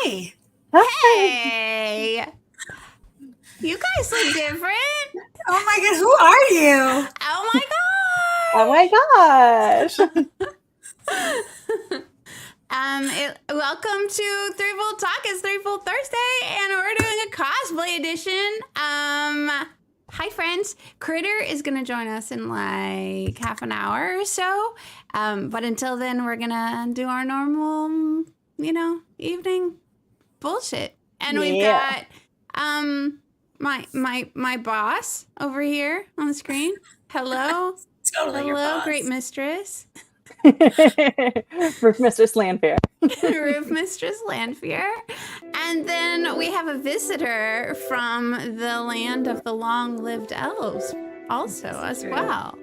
Hi. Hey. You guys look different. Oh my God, who are you? Oh my gosh. Welcome to Threefold Talk. It's Threefold Thursday, and we're doing a cosplay edition. Hi, friends. Critter is going to join us in like half an hour or so. But until then, we're going to do our normal, evening bullshit. And we've got my boss over here on the screen. Hello. Totally Hello, great mistress. Roof Mistress Landfair. Roof Mistress Landfair. And then we have a visitor from the land of the long-lived elves also as well.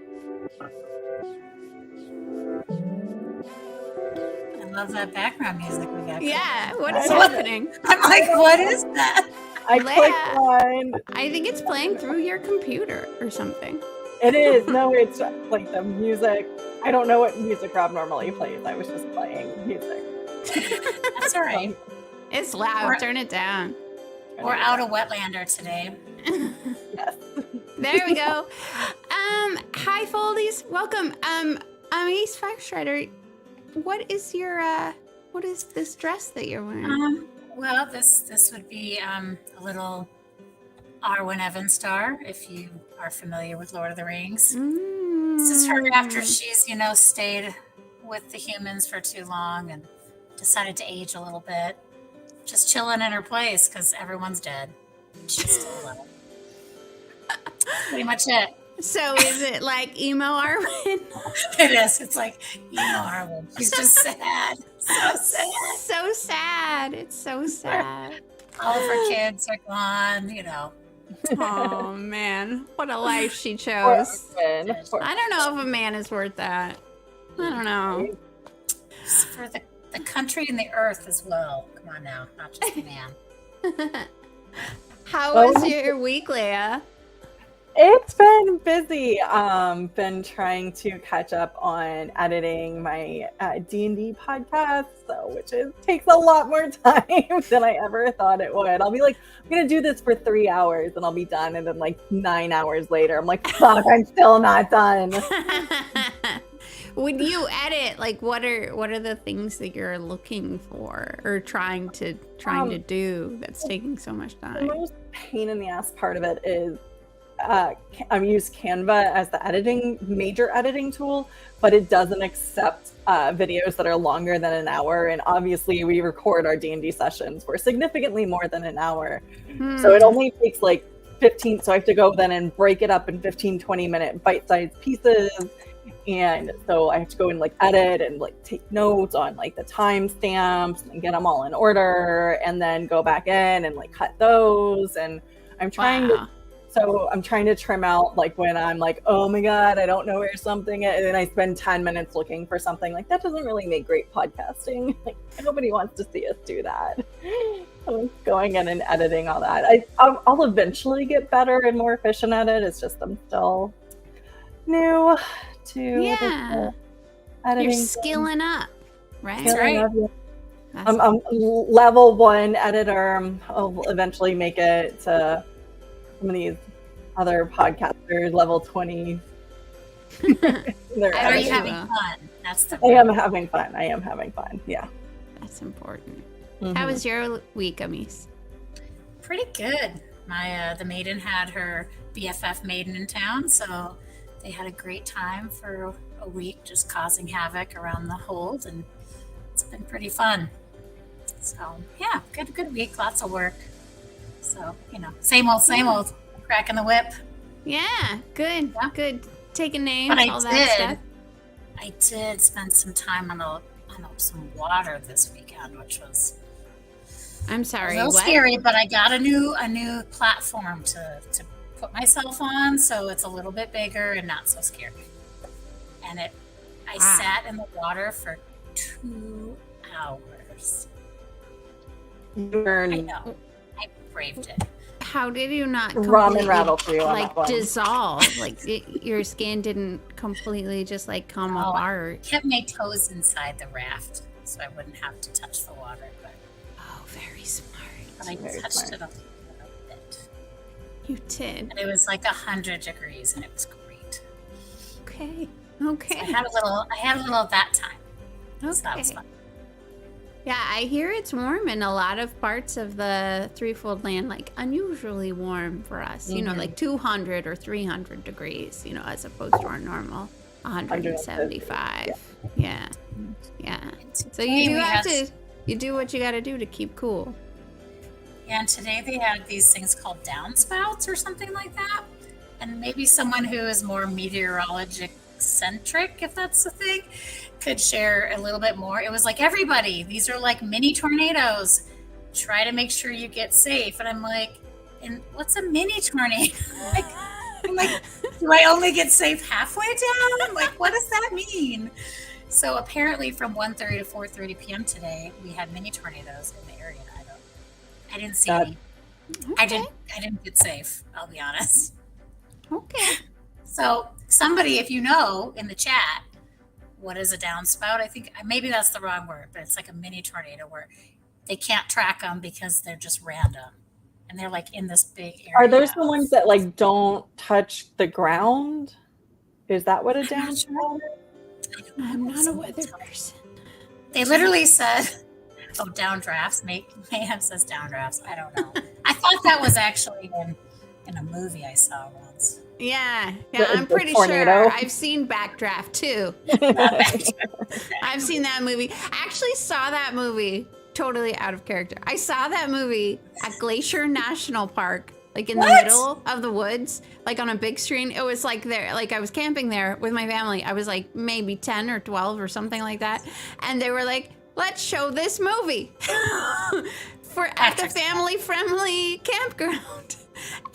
I love that background music we got. Yeah, what is happening? I'm like, what is that? I clicked on. I think it's playing through your computer or something. It is. No, it's like the music. I don't know what music Rob normally plays. I was just playing music. That's all right. It's loud. Turn it down. We're out of Wetlander today. Yes. There we go. Hi, Foldies. Welcome. I'm Ace Firestrider. What is this dress that you're wearing? Well, this would be a little Arwen Evenstar, if you are familiar with Lord of the Rings. This is her after she's, stayed with the humans for too long and decided to age a little bit. Just chilling in her place because everyone's dead. She's still alive. Pretty much it. So is it like emo Arwen? It is. It's like emo Arwen. She's just sad. So sad. So sad. It's so sad. All of her kids are gone, Oh man, what a life she chose. I don't know if a man is worth that. I don't know. It's for the country and the earth as well. Come on now, not just the man. How was your week, Leigh-A? It's been busy. Been trying to catch up on editing my D&D podcast, which takes a lot more time than I ever thought it would. I'll be like, I'm gonna do this for 3 hours and I'll be done, and then like 9 hours later, I'm like, fuck, I'm still not done. When you edit, like, what are the things that you're looking for or trying to do that's taking so much time? The most pain in the ass part of it is I use Canva as the major editing tool, but it doesn't accept videos that are longer than an hour. And obviously we record our D&D sessions for significantly more than an hour. So it only takes like 15. So I have to go then and break it up in 15, 20-minute bite-sized pieces. And so I have to go and like edit and like take notes on like the timestamps and get them all in order, and then go back in and like cut those. And I'm trying to trim out like when I'm like, oh my God, I don't know where something is. And then I spend 10 minutes looking for something. Like, that doesn't really make great podcasting. Like, nobody wants to see us do that. I'm going in and editing all that. I'll eventually get better and more efficient at it. It's just I'm still new to editing. You're skilling up, right? That's right. I'm level 1 editor. I'll eventually make it to some of these other podcasters, level 20. Are you having fun? I am having fun. Yeah. That's important. Mm-hmm. How was your week, Amis? Pretty good. The maiden had her BFF maiden in town, so they had a great time for a week just causing havoc around the hold, and it's been pretty fun. So yeah, good week, lots of work. So, same old, cracking the whip. Yeah, good, good. Taking names, but all that stuff. I did spend some time on some water this weekend, which was I'm sorry, a little scary, but I got a new platform to put myself on, so it's a little bit bigger and not so scary. And I sat in the water for 2 hours. I know. I braved it. How did you not ramen rattle for you like dissolve? Like your skin didn't completely just like come apart. I kept my toes inside the raft so I wouldn't have to touch the water. But very smart. But I Very touched smart. it a little bit. You did. And it was like 100 degrees, and it was great. Okay. I Okay. had a little of that time. So that was Okay. fun. Yeah, I hear it's warm in a lot of parts of the threefold land, like unusually warm for us. You know, like 200 or 300 degrees, you know, as opposed to our normal 175. Yeah. Yeah. So you do have to, you do what you got to do to keep cool. Yeah, and today they had these things called downspouts or something like that. And maybe someone who is more meteorologic centric, if that's the thing, could share a little bit more. It was like, everybody, these are like mini tornadoes. Try to make sure you get safe. And I'm like, and what's a mini tornado? I'm like, do I only get safe halfway down? Like, what does that mean? So apparently from 1:30 to 4:30 p.m. today, we had mini tornadoes in the area. I didn't see any. Okay. I didn't get safe, I'll be honest. Okay. So somebody, if you know in the chat, what is a downspout? I think maybe that's the wrong word, but it's like a mini tornado where they can't track them because they're just random. And they're like in this big area. Are those the ones that like don't touch the ground? Is that what a downspout is? I'm not a weather person. They literally said, oh, downdrafts. Mayhem says downdrafts. I don't know. I thought that was actually in a movie I saw once. Yeah, The I'm pretty tornado? sure. I've seen Backdraft too. I've seen that movie. I actually saw that movie totally out of character. I saw that movie at Glacier National Park, like in the middle of the woods, like on a big screen. It was like there, like I was camping there with my family. I was like maybe 10 or 12 or something like that. And they were like, let's show this movie at the family-friendly campground.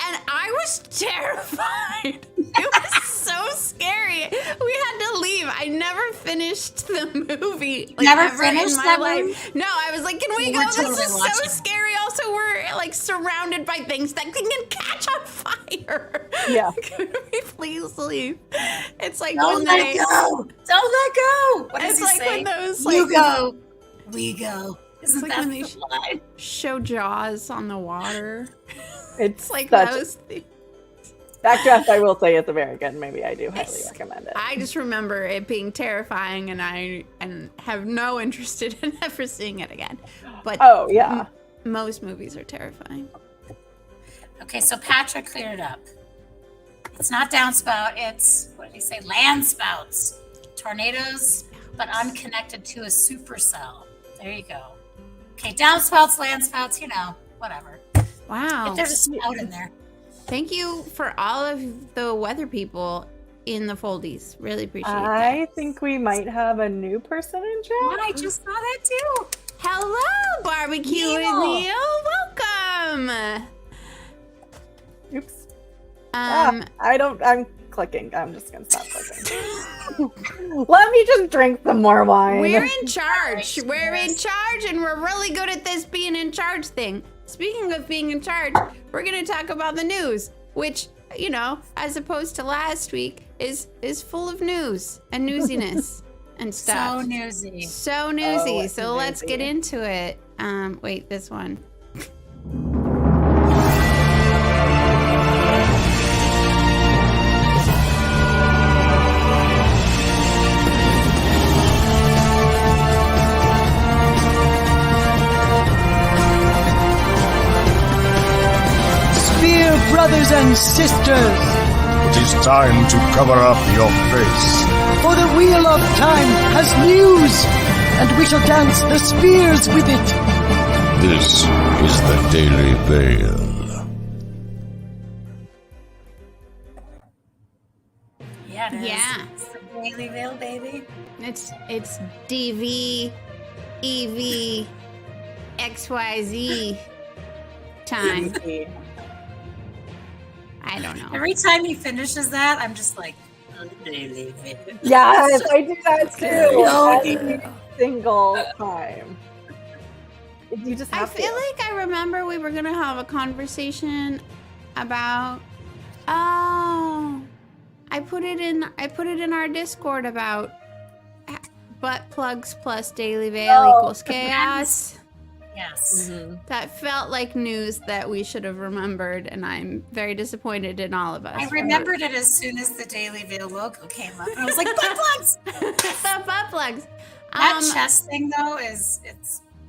And I was terrified. It was so scary. We had to leave. I never finished the movie. Like, Never ever finished in my that life. movie? No, I was like, can we go? We're This totally is so watching. scary. Also, we're like surrounded by things that can catch on fire. Yeah. Could we please leave? It's like Don't when let they, go. Don't let go. What it's does he like say? when those You like go. We go. Isn't like that when they the line? show Jaws on the water. It's Like such those things. Backdraft, I will say, is a very good movie. I do highly recommend it. I just remember it being terrifying, and I have no interest in ever seeing it again. But Oh yeah. most movies are terrifying. Okay, so Patrick cleared it up. It's not downspout. It's, what did he say? Land spouts. Tornadoes, but unconnected to a supercell. There you go. Okay, downspouts, land spouts, you know, whatever. Wow. If there's a spout in there. Thank you for all of the weather people in the foldies. Really appreciate I that. think we might have a new person in chat. I just saw that too. Hello, Barbecue Neil. and Neil. Welcome. Oops. Um, I'm clicking. I'm just gonna stop clicking. Let me just drink some more wine. we're in charge. We're in charge, and we're really good at this being in charge thing. Speaking of being in charge, we're going to talk about the news, which, you know, as opposed to last week, is full of news and newsiness and stuff. So newsy. So newsy. it's So let's get newsy. into it. Wait, this one. Dear brothers and sisters, It is time to cover up your face. for the wheel of time has news, and we shall dance the spears with it. This is the Daily Veil. Yeah, it is. Yeah. It's the Daily Veil, baby. It's DV, EV, XYZ time. I don't know. Every time he finishes that, I'm just like, oh, Daily Veil. Yes, I do that too. No, Every single time. You just I have feel to. like I remember we were gonna have a conversation about. Oh, I put it in our Discord about butt plugs plus Daily Veil Oh, equals chaos. Yes. That felt like news that we should have remembered, and I'm very disappointed in all of us. I remembered it as soon as the Daily Veil logo came up. And I was like, butt plugs! The butt plugs. That chess thing, though,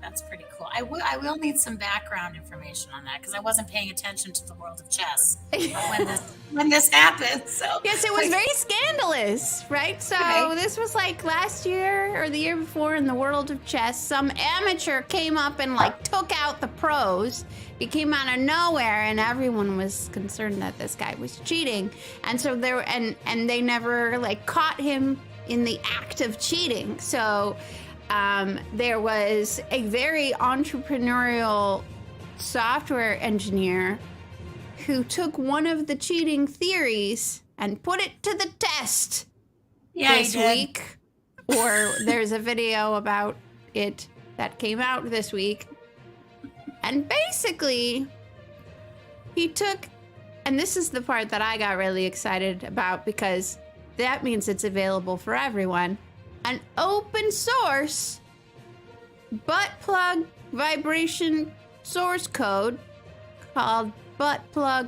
that's pretty cool. I will need some background information on that because I wasn't paying attention to the world of chess when this happened. So yes, it was very scandalous, right? So this was like last year or the year before in the world of chess. Some amateur came up and like took out the pros. He came out of nowhere, and everyone was concerned that this guy was cheating. And so and they never like caught him in the act of cheating. So there was a very entrepreneurial software engineer who took one of the cheating theories and put it to the test this week. Or there's a video about it that came out this week. And basically, he took, and this is the part that I got really excited about because that means it's available for everyone. An open source butt plug vibration source code called buttplug.io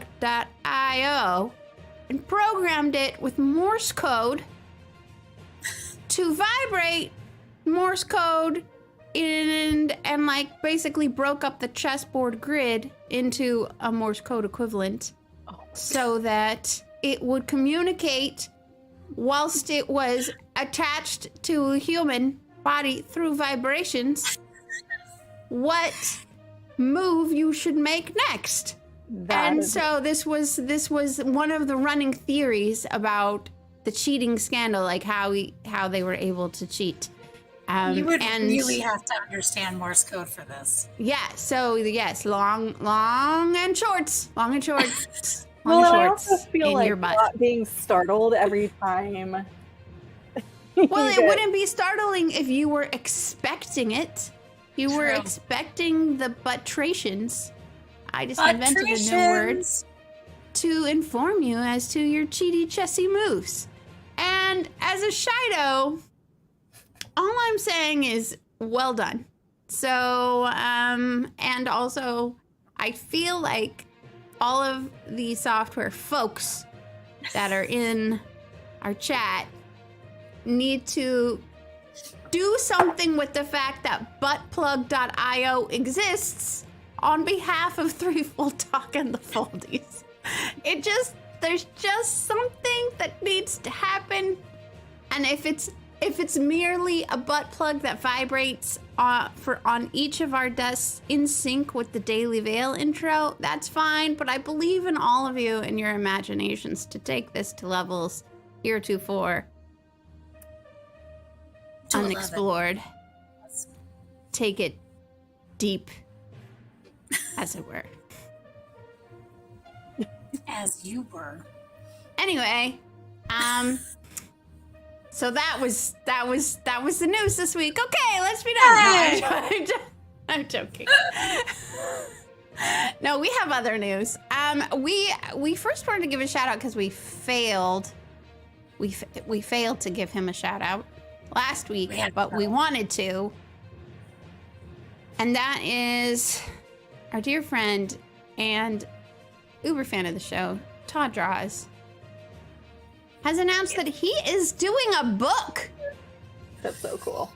and programmed it with Morse code to vibrate Morse code and like basically broke up the chessboard grid into a Morse code equivalent so that it would communicate whilst it was attached to a human body through vibrations, what move you should make next. So this was one of the running theories about the cheating scandal, like how they were able to cheat. You would really have to understand Morse code for this. Yeah. So yes, long and shorts. Well, I also feel like not being startled every time. Well, it wouldn't be startling if you were expecting it. You were expecting the buttrations. I just invented a new word to inform you as to your cheaty chessy moves. And as a Shido, all I'm saying is well done. So, and also, I feel like all of the software folks that are in our chat need to do something with the fact that buttplug.io exists on behalf of Threefold Talk and the Foldies. There's just something that needs to happen. And if it's merely a butt plug that vibrates on each of our desks in sync with the Daily Veil intro, that's fine. But I believe in all of you and your imaginations to take this to levels heretofore unexplored. Take it deep, as it were. As you were. Anyway, so that was the news this week. Okay, let's be done. No, I'm joking. No, we have other news. We first wanted to give a shout out because we failed. We failed to give him a shout out last week, but we wanted to. And that is our dear friend and uber fan of the show, Todd Draws, has announced that he is doing a book. That's so cool.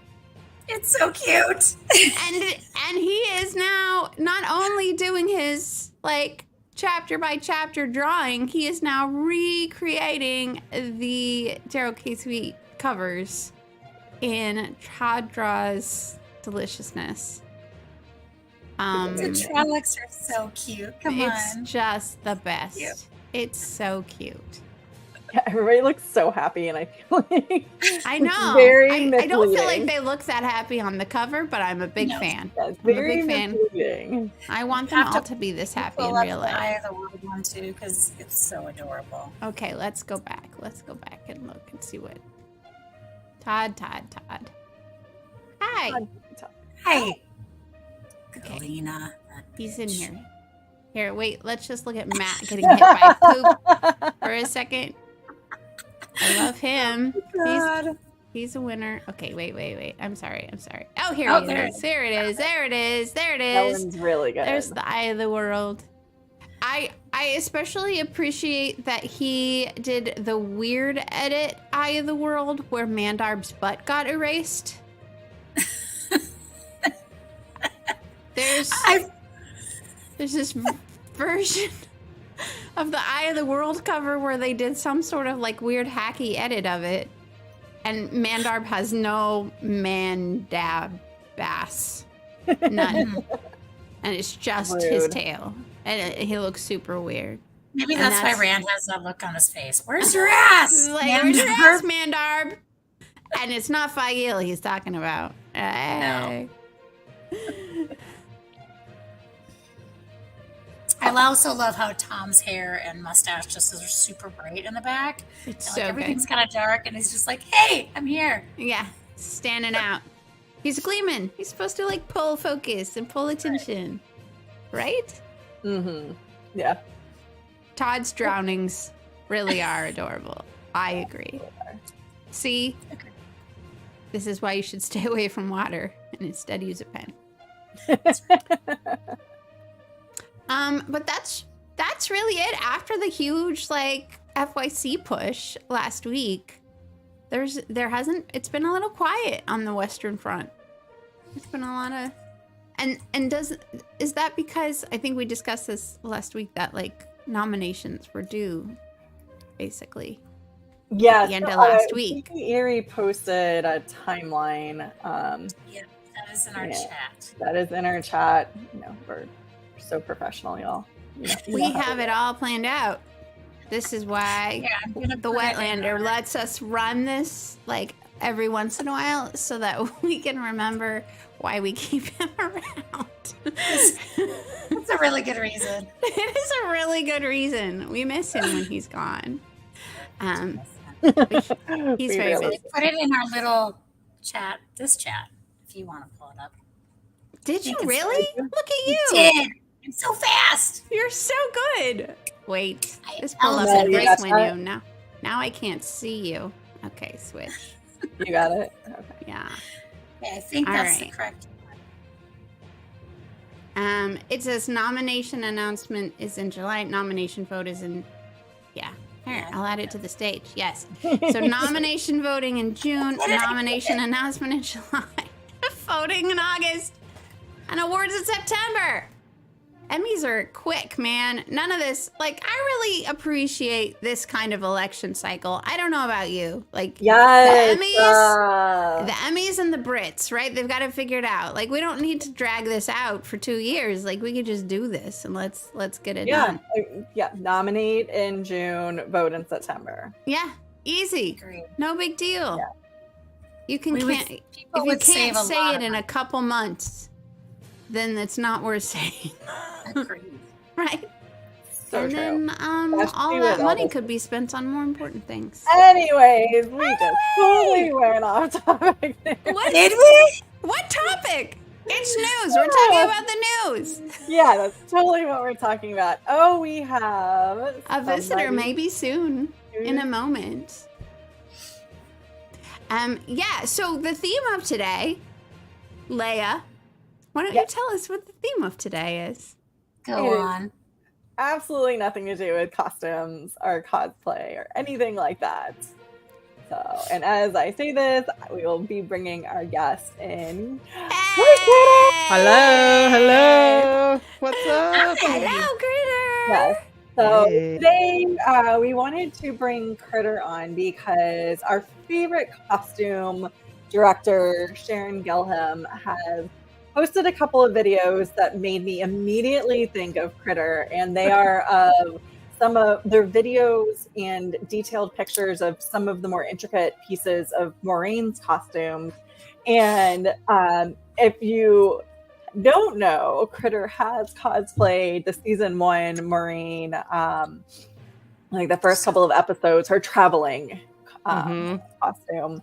It's so cute. and he is now not only doing his like chapter by chapter drawing, he is now recreating the Tarot Case Suite covers in Todd Draws deliciousness. The trollocs are so cute. Come on. It's just the best. Cute. It's so cute. Yeah, everybody looks so happy, and I feel like I know. Very I don't feel like they look that happy on the cover, but I'm a big fan. That's very misleading. I want them all to be this happy in real life. I have the world one too because it's so adorable. Okay, let's go back. Let's go back and look and see what Todd. Hi. Hi. Okay. Galena. He's in here. Here, wait. Let's just look at Matt getting hit by poop for a second. I love him. He's a winner. Okay, wait. I'm sorry. Oh, here Oh, he there is. There it is. There it That is. one's really good. There's the Eye of the World. I especially appreciate that he did the weird edit Eye of the World where Mandarb's butt got erased. There's this version of the Eye of the World cover where they did some sort of like weird hacky edit of it, and Mandarb has no mandab bass, none, and it's just his Rude. tail, and he looks super weird. Maybe And that's why that's- Rand has that look on his face. Where's your ass? It's like, where's your ass, Mandarb? Mandarb? And it's not Fagil he's talking about. Hey. I also love how Tom's hair and mustache just are super bright in the back. It's Like so everything's good. kind of dark, and he's just like, "Hey, I'm here." Yeah, standing out. He's a gleeman. He's supposed to like pull focus and pull attention, right? Mm-hmm. Yeah. Todd's drownings really are adorable. I agree. See, this is why you should stay away from water and instead use a pen. But that's really it. After the huge like FYC push last week, it's been a little quiet on the Western Front. It's been a lot of, is that because I think we discussed this last week that like nominations were due, basically. Yes. The end of last week. Erie posted a timeline. Yeah, that is in our Yeah. chat. That is in our chat. You know, we're so professional, y'all. We have it all planned out. This is why Yeah, I'm gonna the put it in Wetlander our- lets us run this like every once in a while so that we can remember why we keep him around. That's a really good reason. It is a really good reason. We miss him when he's gone. He's We very really busy. Put it in our little chat, this chat, if you want to pull it up. Did you think it's really? right. Look at you. Did. I'm so fast. You're so good. Wait. I This pull up elevated and break it. menu. Now I can't see you. Okay, switch. You got it. Okay. Yeah. Yeah, I think All that's right. the correct. It says nomination announcement is in July. Nomination vote is in, yeah. Here, Yeah. I'll add it to the stage. Yes. So nomination voting in June, nomination announcement in July, voting in August, and awards in September. Emmys are quick, man. None of this, like, I really appreciate this kind of election cycle. I don't know about you. Like, Yes. the Emmys and the Brits, right? They've got to figure it out. Like, we don't need to drag this out for 2 years. Like, we could just do this and let's get it yeah. done. Yeah. Nominate in June, vote in September. Yeah, easy. Agreed. No big deal. Yeah. You can We would- can't people if you would can't save a say lot it of in a money. couple months, then it's not worth saying, Agreed. right? So and true. then Let's all do that it, money all could be spent on more important things. Anyways, we just totally went off topic there. What Did we? What topic? It's news. We're talking about the news. Yeah, that's totally what we're talking about. Oh, we have A visitor somebody maybe soon, in a who- moment. Yeah, so the theme of today, Leigh-A, why don't you Yes. tell us what the theme of today is? Go It is. on. absolutely nothing to do with costumes or cosplay or anything like that. So, and as I say this, we will be bringing our guest in. Hello. What's up? Hello, Critter! Yes. So Hey. today we wanted to bring Critter on because our favorite costume director, Sharon Gilham, has posted a couple of videos that made me immediately think of Critter, and they are of some of their videos and detailed pictures of some of the more intricate pieces of Maureen's costumes. And if you don't know, Critter has cosplayed the season 1 Maureen, like the first couple of episodes, her traveling costume.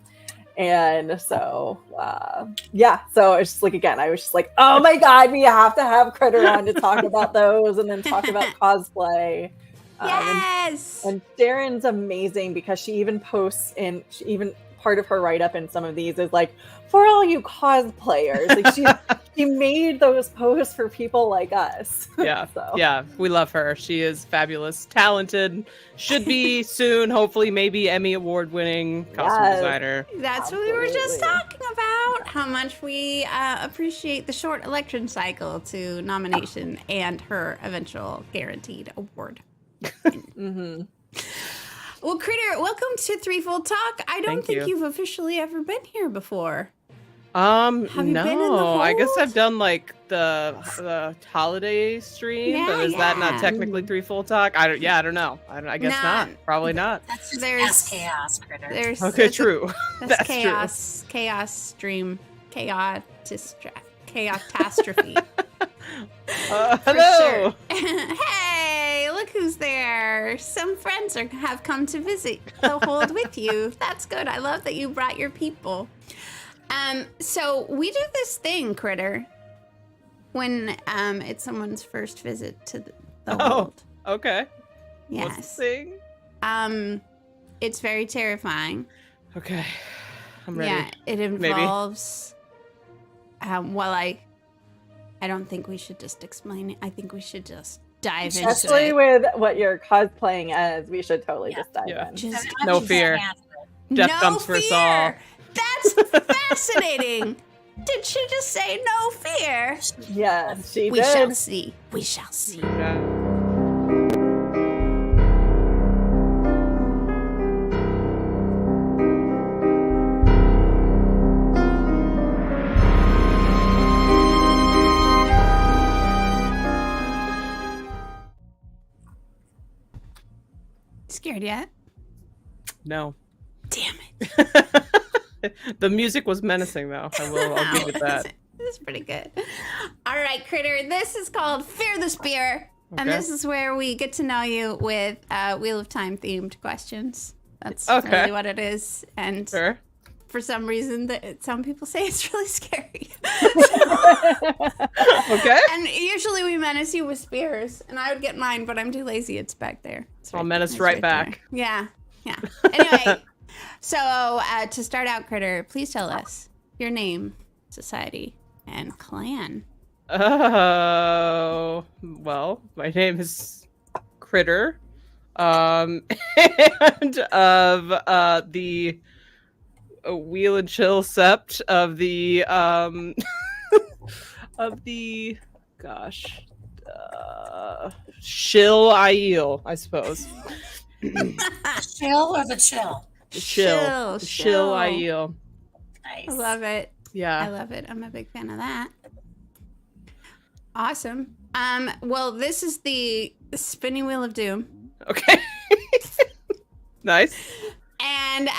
And so, so it's just like, again, I was just like, oh my God, we have to have Critter on to talk about those and then talk about cosplay. Yes! And Sharon's amazing because she even part of her write-up in some of these is like, for all you cosplayers. Like she made those posts for people like us. Yeah. So. Yeah. We love her. She is fabulous, talented, should be soon, hopefully, maybe Emmy Award winning costume designer. That's what we were just talking about. How much we appreciate the short election cycle to nomination and her eventual guaranteed award. Mm-hmm. Well, Critter, welcome to Threefold Talk. I don't Thank think you. you've officially ever been here before. Have you been in the No, I guess Hold? I've done like the holiday stream, but is that not technically Threefold Talk? I don't know. I guess not. Probably not. That's just There's- chaos, Critter. There's Okay, true. That's That's true. chaos stream, chaotastrophe. Hello. Hey, look who's there. Some friends have come to visit the Hold with you. That's good. I love that you brought your people. So we do this thing, Critter, when it's someone's first visit to the Hold. Okay. Yes. What's the thing? It's very terrifying. Okay. I'm ready. Yeah, it involves. I don't think we should just explain it. I think we should just dive into Especially it. with what you're cosplaying as, we should totally just dive Yeah. in. Just No fear. Death no comes for us all. fear. That's fascinating. Did she just say no fear? Yes, she We did. shall see. We shall see. Scared yet? No. Damn it. The music was menacing, though. I'll give it that. This is pretty good. All right, Critter. This is called Fear the Spear. And Okay. this is where we get to know you with Wheel of Time themed questions. That's Okay. really what it is. And Sure. for some reason, some people say it's really scary. Okay. And usually we menace you with spears. And I would get mine, but I'm too lazy. It's back there. It's I'll menace right back. there. Yeah. Yeah. Anyway, so to start out, Critter, please tell us your name, society, and clan. Oh, well, my name is Critter, and of the Wheel and Chill Sept of the Shill Aiel, I suppose. Chill or the chill? Shill Aiel. Nice. I love it. Yeah. I love it. I'm a big fan of that. Awesome. Well, this is the spinning wheel of doom. Okay. Nice. And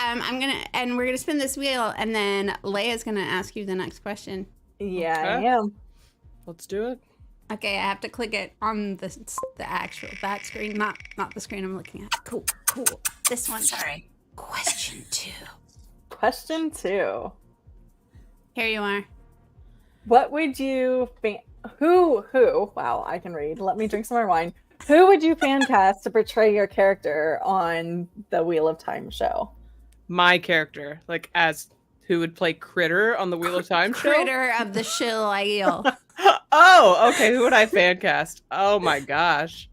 we're gonna spin this wheel, and then Leigh-A's gonna ask you the next question. Yeah, Okay. I am. Let's do it. Okay, I have to click it on the actual that screen, not the screen I'm looking at. Cool. This one. Sorry. Question 2. Question 2. Here you are. What would you who wow, I can read. Let me drink some more wine. Who would you fan cast to portray your character on the Wheel of Time show? My character, like as who would play Critter on the Wheel of Time show? Critter of the Shill Aiel. Oh, okay. Who would I fan cast? Oh my gosh.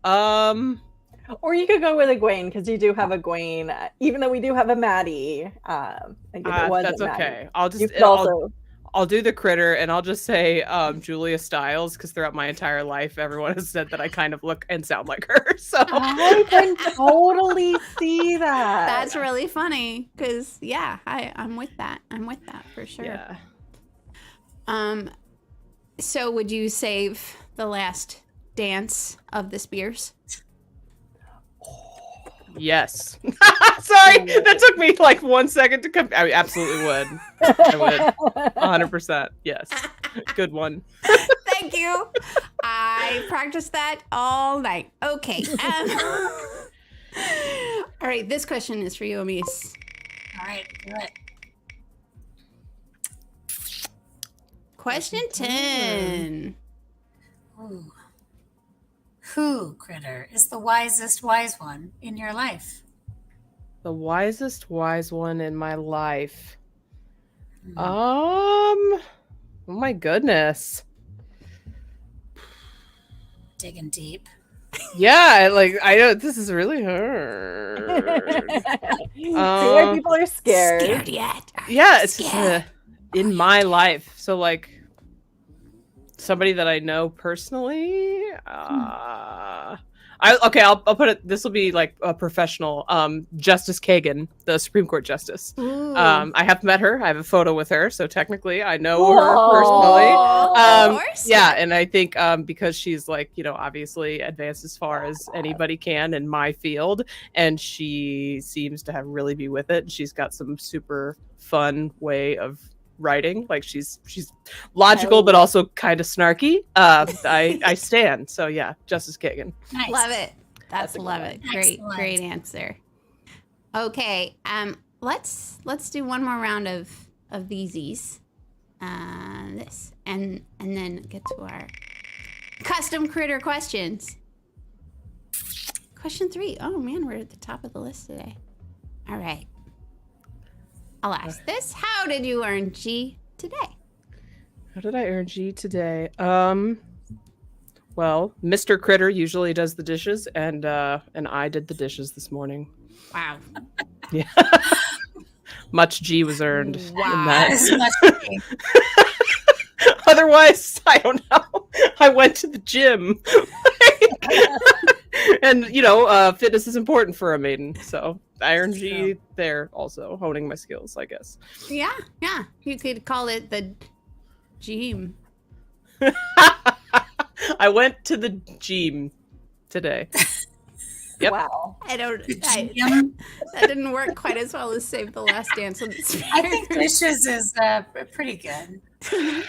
Or you could go with Egwene, because you do have Egwene, even though we do have a Maddie. That's okay. You could also. I'll do the Critter, and I'll just say Julia Stiles, because throughout my entire life, everyone has said that I kind of look and sound like her. So I can totally see that. That's really funny because I'm with that. I'm with that for sure. yeah. So would you save the last dance of the spears? Yes. Sorry, that took me like 1 second to come. I absolutely would. I would. 100%. Yes. Good one. Thank you. I practiced that all night. Okay. All right. This question is for you, Amis. All right, do it. Question 10. Ooh. Who, Critter, is the wisest wise one in your life? The wisest wise one in my life. Oh my goodness. Digging deep. Yeah, like I know this is really hard. See why people are scared. Scared yet? Yeah, it's scared? in my life. So like somebody that I know personally. I'll put it. This will be like a professional. Justice Kagan, the Supreme Court justice. I have met her. I have a photo with her, so technically I know her personally. Of course. Yeah, and I think because she's like, obviously advanced as far as anybody can in my field, and she seems to have really be with it. She's got some super fun way of writing. Like she's logical but also kind of snarky. I stand. So yeah, Justice Kagan. Nice. Love it. That's a good Love one. it. Great, Excellent. great answer. Okay, let's do one more round of these. This and then get to our custom critter questions. Question 3. Oh man, we're at the top of the list today. All right. I'll ask this. How did you earn G today? How did I earn G today? Well, Mr. Critter usually does the dishes, and I did the dishes this morning. Wow. Yeah. Much G was earned in Wow. that. Otherwise, I don't know. I went to the gym. And, fitness is important for a maiden. So I earned G there also, honing my skills, I guess. Yeah. You could call it the gym. I went to the gym today. Yep. Wow. That didn't work quite as well as Save the Last Dance. I think dishes is pretty good.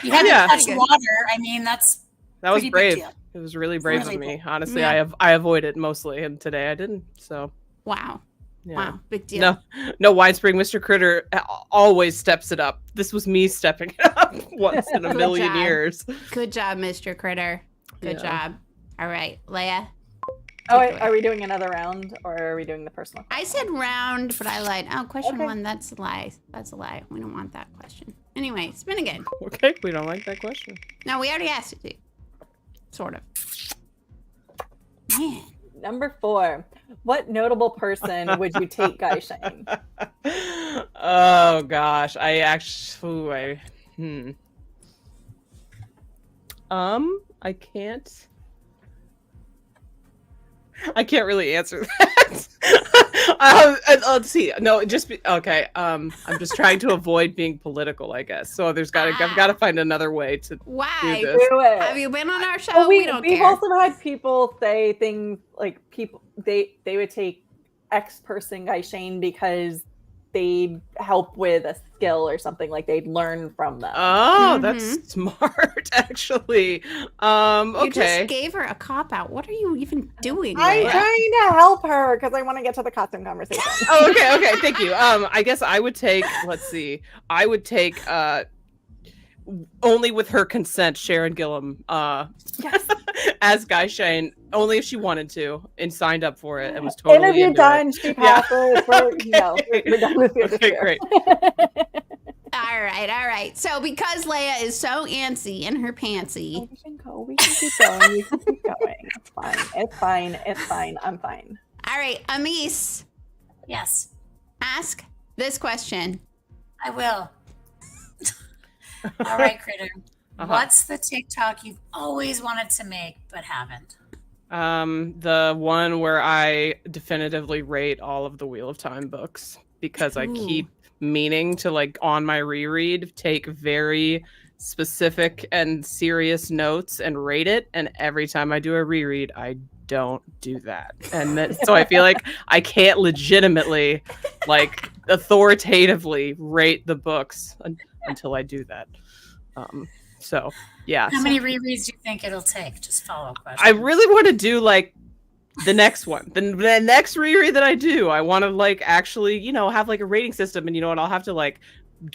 You had Yeah. to touch water. I mean, that was pretty big brave. deal. It was really brave Really of me. brave. Honestly, Yeah. I avoid it mostly, and today I didn't. So Wow. yeah. Wow. Big deal. No, Winespring Mr. Critter always steps it up. This was me stepping it up once in a Good million job. years. Good job, Mr. Critter. Good Yeah. job. All right, Leigh-A. Oh, Take it wait, away. are we doing another round or are we doing the personal? I said round, but I lied. Oh, question Okay. 1. That's a lie. That's a lie. We don't want that question. Anyway, spin again. Okay, we don't like that question. No, we already asked it to. Sort of. Man. Number 4. What notable person would you take Guy Shane? Oh gosh, I actually, I can't really answer that. Let's see. No, okay. I'm just trying to avoid being political, I guess. So I've got to find another way to Why? do this. Do it. Have you been on our show? Well, we don't we've care. also had people say things like they would take X person Guy Shane because they'd help with a skill or something, like they'd learn from them. Oh, that's smart, actually. Okay. You just gave her a cop out. What are you even doing? I'm Leigh-A? trying to help her because I want to get to the costume conversation. Oh, okay, thank you. I guess I would take, let's see, only with her consent, Sharon Gillum, as Guy Shane, only if she wanted to and signed up for it and was totally Interview into done. it. She passes. No, we're done with the Okay, great. All right. So because Leigh-A is so antsy in her pantsy, We can go. We can keep going. We can keep going. It's fine. It's fine. It's fine. I'm fine. all right, Amis, Yes, ask this question. I will. All right, Critter. Uh-huh. What's the TikTok you've always wanted to make but haven't? The one where I definitively rate all of the Wheel of Time books because I keep meaning to, like, on my reread, take very specific and serious notes and rate it, and every time I do a reread, I don't do that. And so I feel like I can't legitimately, like, authoritatively rate the books until I do that. So yeah. How many rereads do you think it'll take? Just follow up question. I really want to do, like, the next one, the next reread that I do. I want to, like, actually, have, like, a rating system, and and I'll have to, like,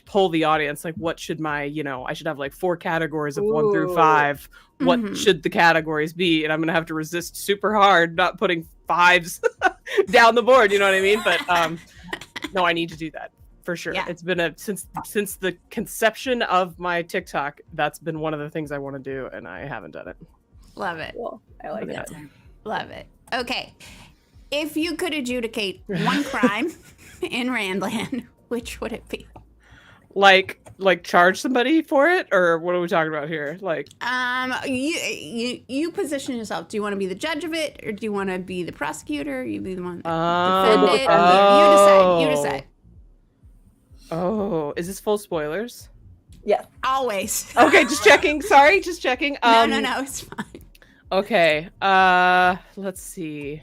poll the audience, like, what should my, I should have, like, 4 categories of 1 through 5. What should the categories be? And I'm gonna have to resist super hard not putting 5s down the board. You know what I mean? But No, I need to do that for sure. Yeah. It's been since the conception of my TikTok. That's been one of the things I want to do, and I haven't done it. Love it. Cool. I like Yeah. it. Love it. Okay. If you could adjudicate one crime in Randland, which would it be? Like charge somebody for it, or what are we talking about here? Like, You position yourself. Do you want to be the judge of it, or do you want to be the prosecutor? You be the one that defend it. You decide. Oh, is this full spoilers? Yes. Always. Okay, just checking. Sorry, just checking. No, it's fine. Okay. Let's see.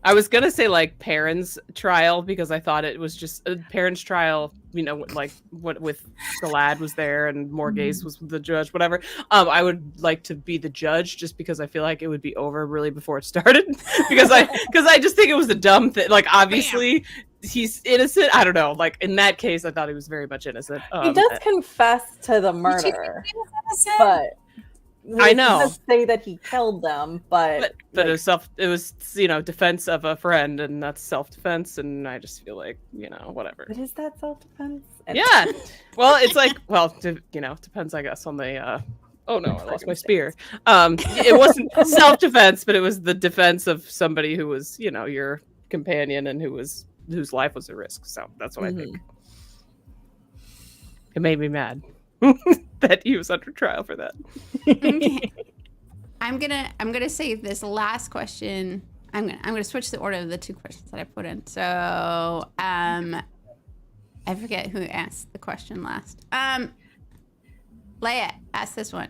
I was gonna say like Perrin's trial because I thought it was just a Perrin's trial. You know, like what with the lad was there and Morghese was the judge, whatever. I would like to be the judge just because I feel like it would be over really before it started because I just think it was a dumb thing. Like obviously he's innocent. I don't know. Like in that case, I thought he was very much innocent. He does confess to the murder, but I know. He does say that he killed them, but it was defense of a friend, and that's self-defense, and I just feel like whatever. But is that self-defense? Yeah. Well, it's like depends I guess on the. Oh no, I lost my spear. It wasn't self-defense, but it was the defense of somebody who was your companion and whose life was at risk. So that's what I think. It made me mad that he was under trial for that. Okay. I'm gonna save this last question. I'm gonna switch the order of the two questions that I put in. So I forget who asked the question last. Leigh-A, ask this one.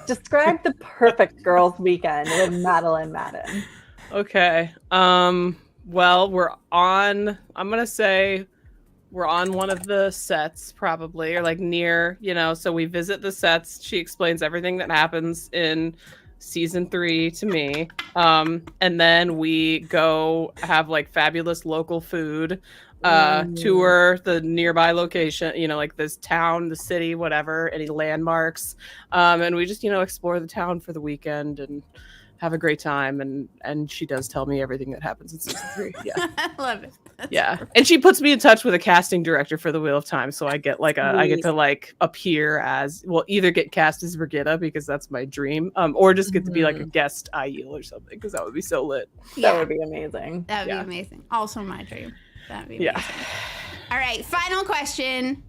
Describe the perfect girls' weekend with Madeline Madden. Okay. Well, I'm gonna say we're on one of the sets probably, or like near, so we visit the sets. She explains everything that happens in season 3 to me. And then we go have like fabulous local food, tour the nearby location, like this town, the city, whatever, any landmarks. And we just, explore the town for the weekend and have a great time. And she does tell me everything that happens in season 3. Yeah. I love it. Yeah, and she puts me in touch with a casting director for the Wheel of Time, so I get I get to like appear as either get cast as Brigitta because that's my dream, or just get to be like a guest Aiel or something because that would be so lit. That would be amazing. That would be amazing. Also my dream. That would be amazing. All right, final question.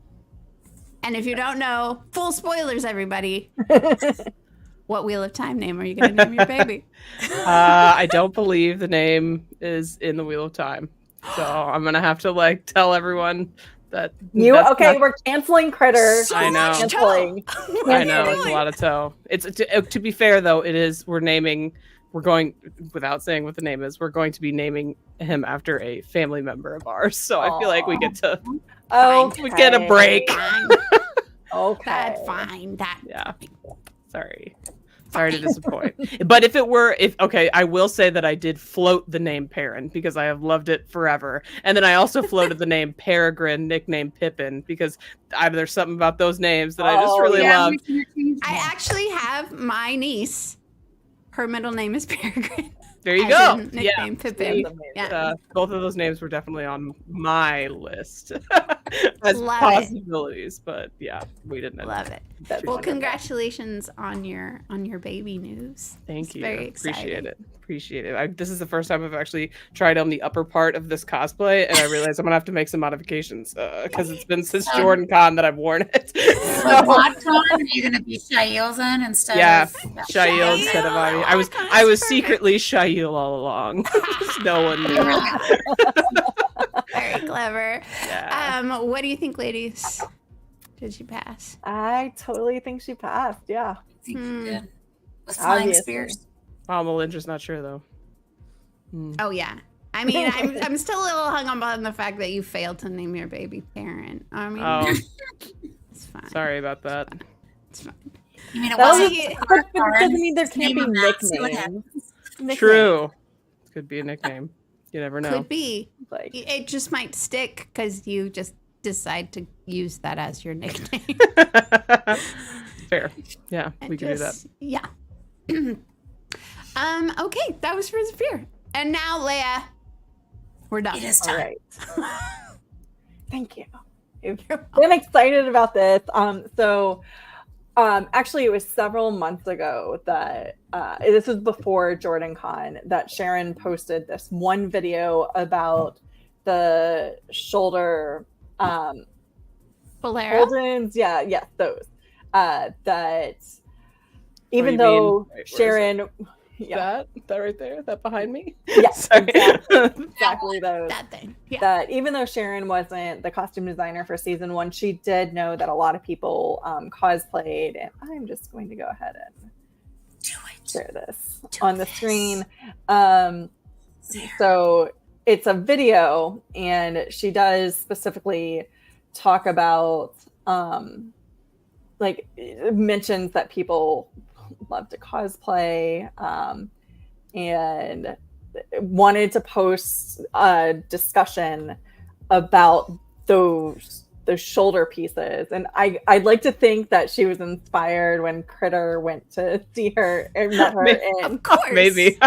And if you don't know, full spoilers, everybody. What Wheel of Time name are you going to name your baby? I don't believe the name is in the Wheel of Time. So I'm gonna have to like tell everyone that we're canceling Critter. I know. Canceling. I know it's a lot of toe. It's to be fair though, we're going without saying what the name is. We're going to be naming him after a family member of ours. So I feel like we get to we get a break. Okay. That's fine. Sorry to disappoint. But I will say that I did float the name Perrin because I have loved it forever. And then I also floated the name Peregrine, nicknamed Pippin, because there's something about those names that I just really love. I actually have my niece. Her middle name is Peregrine. There you go. Nickname Pippin. Both of those names were definitely on my list as Love possibilities, but we didn't. Love it. Well, congratulations on your baby news. Thank you. Very exciting. Appreciate it. This is the first time I've actually tried on the upper part of this cosplay, and I realized I'm gonna have to make some modifications because it's been since Jordan Con that I've worn it. WatCon, are you gonna be Shail then instead of Shail instead of Ivy? I was secretly Shail all along. No one knew. Very clever. Yeah. What do you think, ladies? Did she pass? I totally think she passed. Yeah. I think you did. With flying spears. Melindra's not sure though. Oh yeah. I mean, I'm still a little hung up on the fact that you failed to name your baby Perrin. I mean, it's fine. Sorry about that. It's fine. You mean it wasn't? It doesn't mean there can't be nicknames. True. Could be a nickname. You never know. Could be. It just might stick because you just decide to use that as your nickname. Fair. Yeah, we can do that. Yeah. Okay, that was for Zephyr. And now, Leigh-A, We're done. It is All time. right. Thank you. I'm excited about this. Actually, it was several months ago that this was before Jordan Con that Sharon posted this one video about the shoulder Bolero? Holdens. Yes, those. That even you though mean- wait, Sharon, yeah, That right there? That behind me? yes, Sorry. exactly those. That thing. Yeah. That even though Sharon wasn't the costume designer for season 1, she did know that a lot of people cosplayed, and I'm just going to go ahead and share this on the screen. So it's a video, and she does specifically talk about like mentions that people love to cosplay, and wanted to post a discussion about those shoulder pieces. And I'd like to think that she was inspired when Critter went to see her and met her in, Of course. Maybe.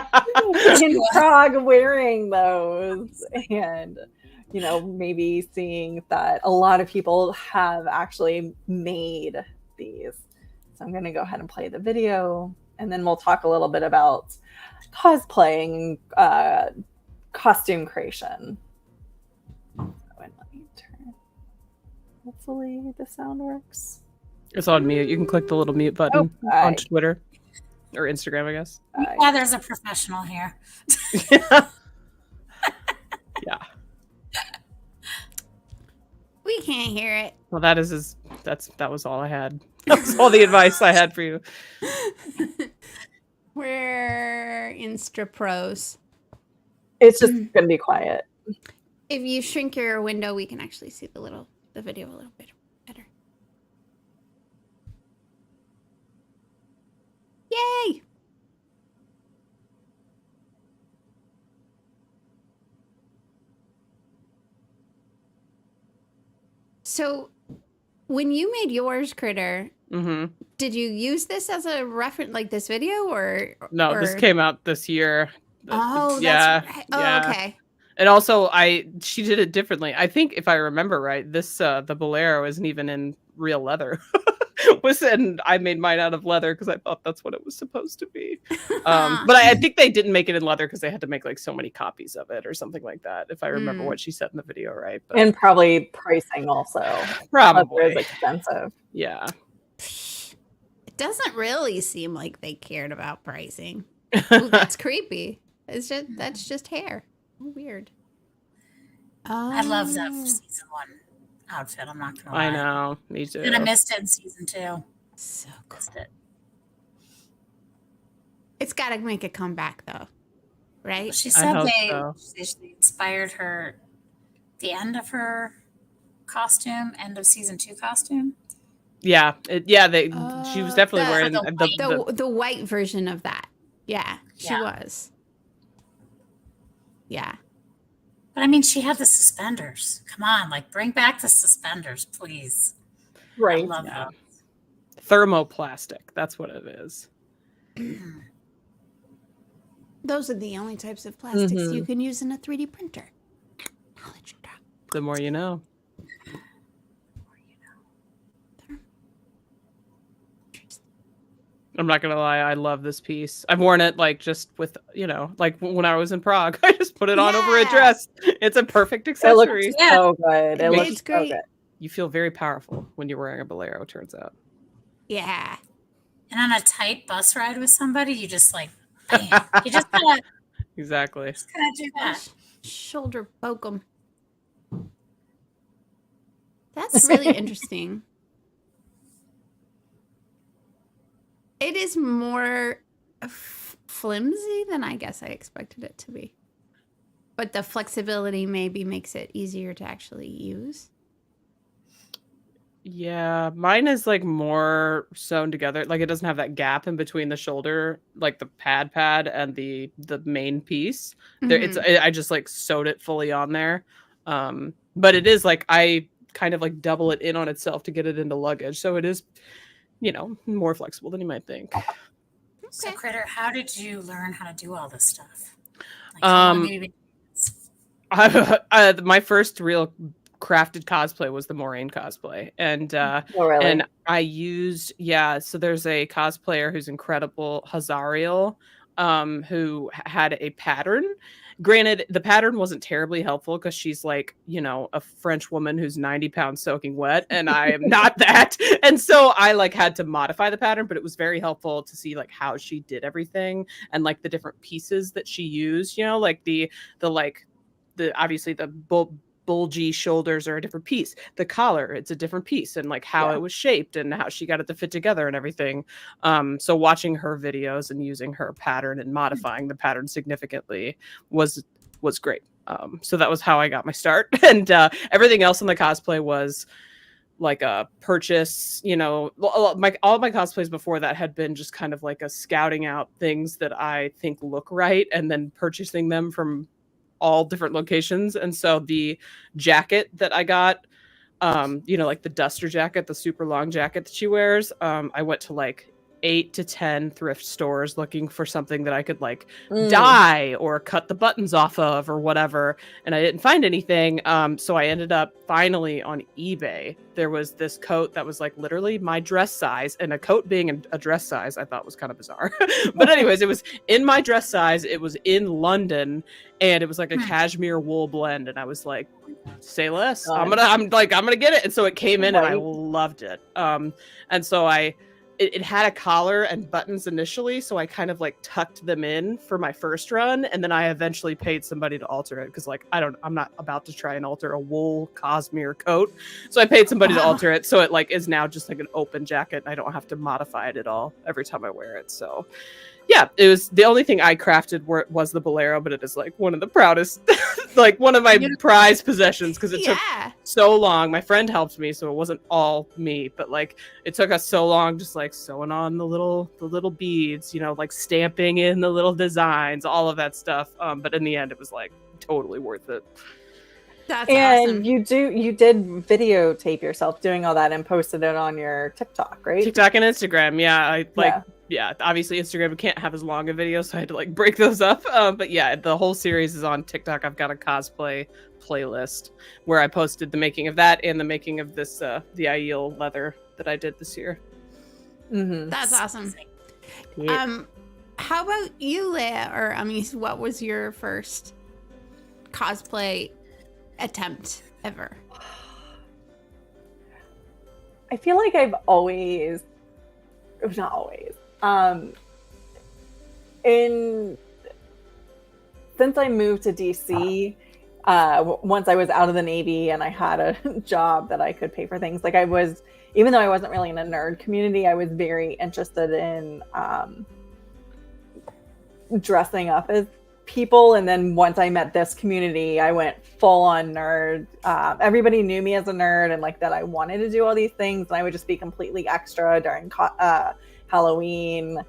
in Prague wearing those, and maybe seeing that a lot of people have actually made these. So I'm going to go ahead and play the video, and then we'll talk a little bit about cosplaying, costume creation. So, let me turn. Hopefully the sound works. It's on mute. You can click the little mute button on Okay. Twitter or Instagram, I guess. Yeah, there's a professional here. Yeah. We can't hear it. Well, that was all I had. That was all the advice I had for you. We're Insta pros. It's just going to be quiet. If you shrink your window, we can actually see the video a little bit better. Yay! So, when you made yours, Critter, Mm-hmm. did you use this as a reference, like this video, or No, this came out this year. Oh, yeah, that's right. Oh, yeah. okay. And also, she did it differently. I think if I remember right, this the Bolero isn't even in real leather. And I made mine out of leather because I thought that's what it was supposed to be. But I think they didn't make it in leather because they had to make like so many copies of it or something like that. If I remember what she said in the video, right? But And probably pricing also. probably Leather is expensive. yeah. It doesn't really seem like they cared about pricing. Ooh, that's creepy. That's just hair. Weird. I love that for season 1 outfit. I'm not gonna lie. I know. Me too. And I missed it in season 2. So cool. Missed it. It's got to make a comeback, though, right? She I said hope they so. inspired her. The end of her costume, end of season 2 costume. Yeah. She was definitely wearing the white version of that. Yeah, she Yeah. was. Yeah. But I mean, she had the suspenders. Come on, like bring back the suspenders, please. Right. I love Yeah. them. thermoplastic. That's what it is. Those are the only types of plastics Mhm. you can use in a 3D printer. Knowledge drop. The more you know. I'm not gonna lie, I love this piece. I've worn it like just with like when I was in Prague. I just put it on over a Yeah. dress. It's a perfect It accessory. looks so good. It It's looks great. so good. You feel very powerful when you're wearing a bolero, turns out. Yeah. And on a tight bus ride with somebody, you just like, bam. You just kind Exactly. of do that. Shoulder poke 'em. That's really interesting. It is more flimsy than I guess I expected it to be. But the flexibility maybe makes it easier to actually use. Yeah, mine is like more sewn together. Like it doesn't have that gap in between the shoulder, like the pad and the main piece. There, I just like sewed it fully on there. But it is like I kind of like double it in on itself to get it into luggage. So it is, more flexible than you might think. So, Critter, how did you learn how to do all this stuff? Like, Um, maybe My first real crafted cosplay was the Moraine cosplay, and Oh, really? and I used so there's a cosplayer who's incredible, Hazariel, who had a pattern. Granted, the pattern wasn't terribly helpful because she's like, a French woman who's 90 pounds soaking wet, and I am not that. And so I like had to modify the pattern, but it was very helpful to see like how she did everything and like the different pieces that she used, like the obviously the bulgy shoulders are a different piece. The collar, it's a different piece, and like how it was shaped and how she got it to fit together and everything. So watching her videos and using her pattern and modifying the pattern significantly was great. So that was how I got my start. And everything else in the cosplay was like a purchase, all of my cosplays before that had been just kind of like a scouting out things that I think look right and then purchasing them from all different locations. And so the jacket that I got, like the duster jacket, the super long jacket that she wears, I went to like 8 to 10 thrift stores looking for something that I could like dye or cut the buttons off of or whatever, and I didn't find anything. So I ended up finally on eBay. There was this coat that was like literally my dress size, and a coat being a dress size I thought was kind of bizarre. But anyways, it was in my dress size, it was in London, and it was like a cashmere wool blend, and I was like, say less. I'm gonna get it. And so it came in and I loved it. And so it had a collar and buttons initially, so I kind of like tucked them in for my first run, and then I eventually paid somebody to alter it because like I'm not about to try and alter a wool cashmere coat, so I paid somebody to alter it, so it like is now just like an open jacket, and I don't have to modify it at all every time I wear it. So yeah, it was the only thing I crafted was the bolero, but it is like one of the proudest, like one of my prized possessions because it took so long. My friend helped me, so it wasn't all me, but like it took us so long, just like sewing on the little beads, like stamping in the little designs, all of that stuff. But in the end, it was like totally worth it. That's awesome. You did videotape yourself doing all that and posted it on your TikTok, right? TikTok and Instagram, yeah. Obviously Instagram can't have as long a video, so I had to like break those up. But yeah, the whole series is on TikTok. I've got a cosplay playlist where I posted the making of that and the making of this the Aiel leather that I did this year. Mm-hmm. That's awesome. Yeah. How about you, Leigh-A or Amis? What was your first cosplay attempt ever? I feel like I've always, not always, since I moved to DC, once I was out of the Navy and I had a job that I could pay for things, like even though I wasn't really in a nerd community, I was very interested in dressing up as people. And then once I met this community, I went full on nerd. Everybody knew me as a nerd and like that I wanted to do all these things, and I would just be completely extra during Halloween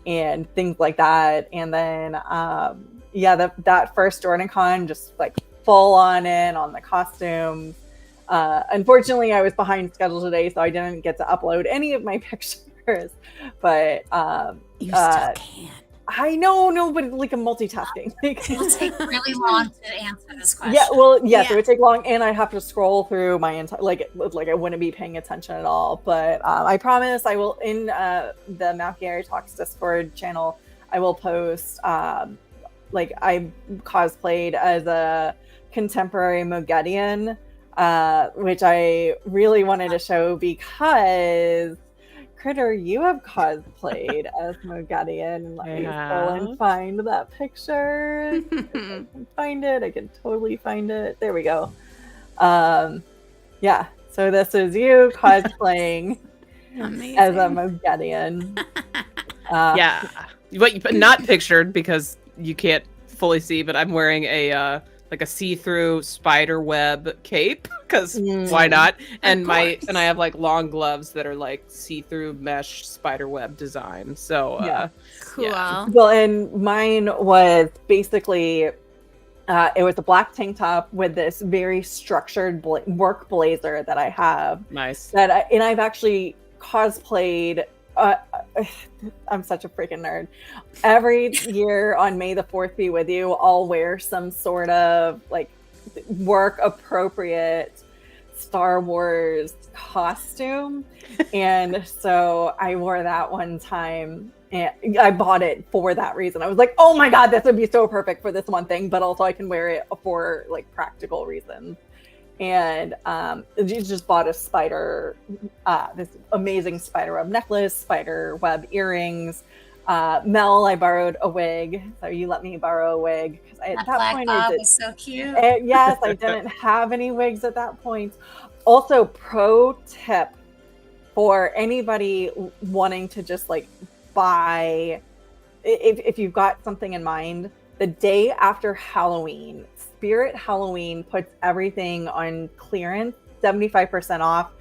and things like that. And then that first JordanCon, just like full on in on the costumes. Unfortunately, I was behind schedule today, so I didn't get to upload any of my pictures, but you still can. I know, but it's like a multitasking. It'll take really long to answer this question. Yeah, well, yes, it would take long, and I'd have to scroll through my entire, like I wouldn't be paying attention at all. But I promise I will, in the Malkier Talks Discord channel, I will post, like I cosplayed as a contemporary Mogedian, which I really wanted to show because Critter, you have cosplayed as Mogedian. Let me go and find that picture. If I can find it. I can totally find it. There we go. Yeah. So this is you cosplaying as a Mogedian. Yeah. But not pictured because you can't fully see, but I'm wearing a like a see-through spider web cape because why not? And I have like long gloves that are like see-through mesh spider web design. So cool. Yeah. Well, and mine was basically it was a black tank top with this very structured work blazer that I have. Nice. And I've actually cosplayed. I'm such a freaking nerd. Every year on May the 4th be with you, I'll wear some sort of like work appropriate Star Wars costume. And so I wore that one time, and I bought it for that reason. I was like, oh my God, this would be so perfect for this one thing, but also I can wear it for like practical reasons. And you just bought a this amazing spider web necklace, spider web earrings. Mel, I borrowed a wig, so you let me borrow a wig. At that point, bob was so cute. Yes, I didn't have any wigs at that point. Also, pro tip for anybody wanting to just like buy, if you've got something in mind, the day after Halloween, Spirit Halloween puts everything on clearance, 75% off.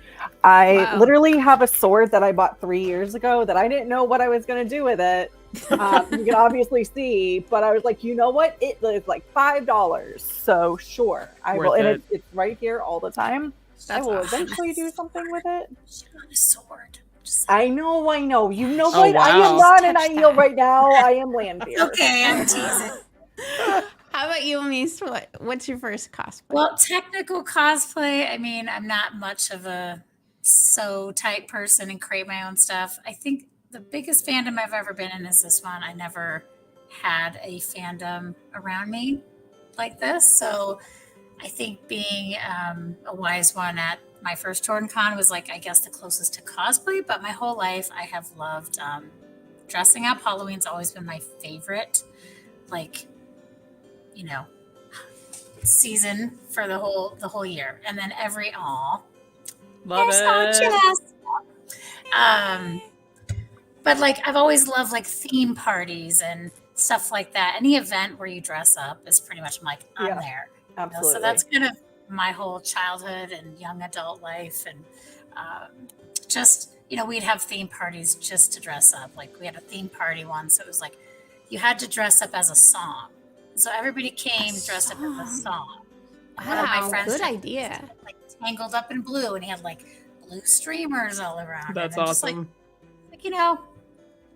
I literally have a sword that I bought 3 years ago that I didn't know what I was going to do with it. You can obviously see, but I was like, you know what? It is like $5. So sure, I will. And it's right here all the time. I will eventually do something with it. She got a sword. I know. You know what? Wow. I am not an ideal right now. I am Lanfear. Okay, I'm teasing. How about you, Elise? What's your first cosplay? Well, technical cosplay, I mean, I'm not much of a sew type person and create my own stuff. I think the biggest fandom I've ever been in is this one. I never had a fandom around me like this. So I think being a wise one at my first TornCon was like, I guess, the closest to cosplay. But my whole life, I have loved dressing up. Halloween's always been my favorite, like, you know, season for the whole year. And then love it. But like, I've always loved like theme parties and stuff like that. Any event where you dress up is pretty much like, I'm there. Absolutely. So that's kind of my whole childhood and young adult life. And just, you know, we'd have theme parties just to dress up. Like we had a theme party once. So it was like, you had to dress up as a song. So everybody came dressed up as a song. One of my friends good idea. Like tangled up in blue, and he had like blue streamers all around. That's awesome. Just like, you know,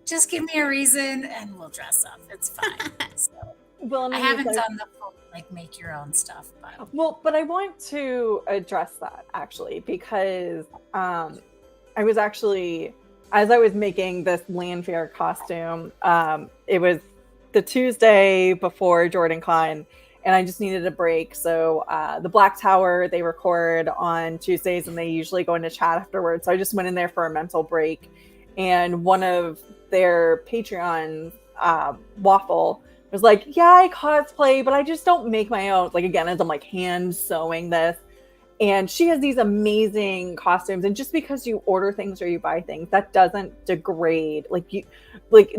just give me a reason, and we'll dress up. It's fine. So, I haven't done the full like make your own stuff, but I want to address that actually because I was actually, as I was making this Lanfear costume, it was the Tuesday before JordanCon, and I just needed a break. So the Black Tower, they record on Tuesdays, and they usually go into chat afterwards. So I just went in there for a mental break, and one of their Patreons, Waffle, was like, yeah, I cosplay, but I just don't make my own. Like, again, as I'm like hand sewing this. And she has these amazing costumes. And just because you order things or you buy things, that doesn't degrade.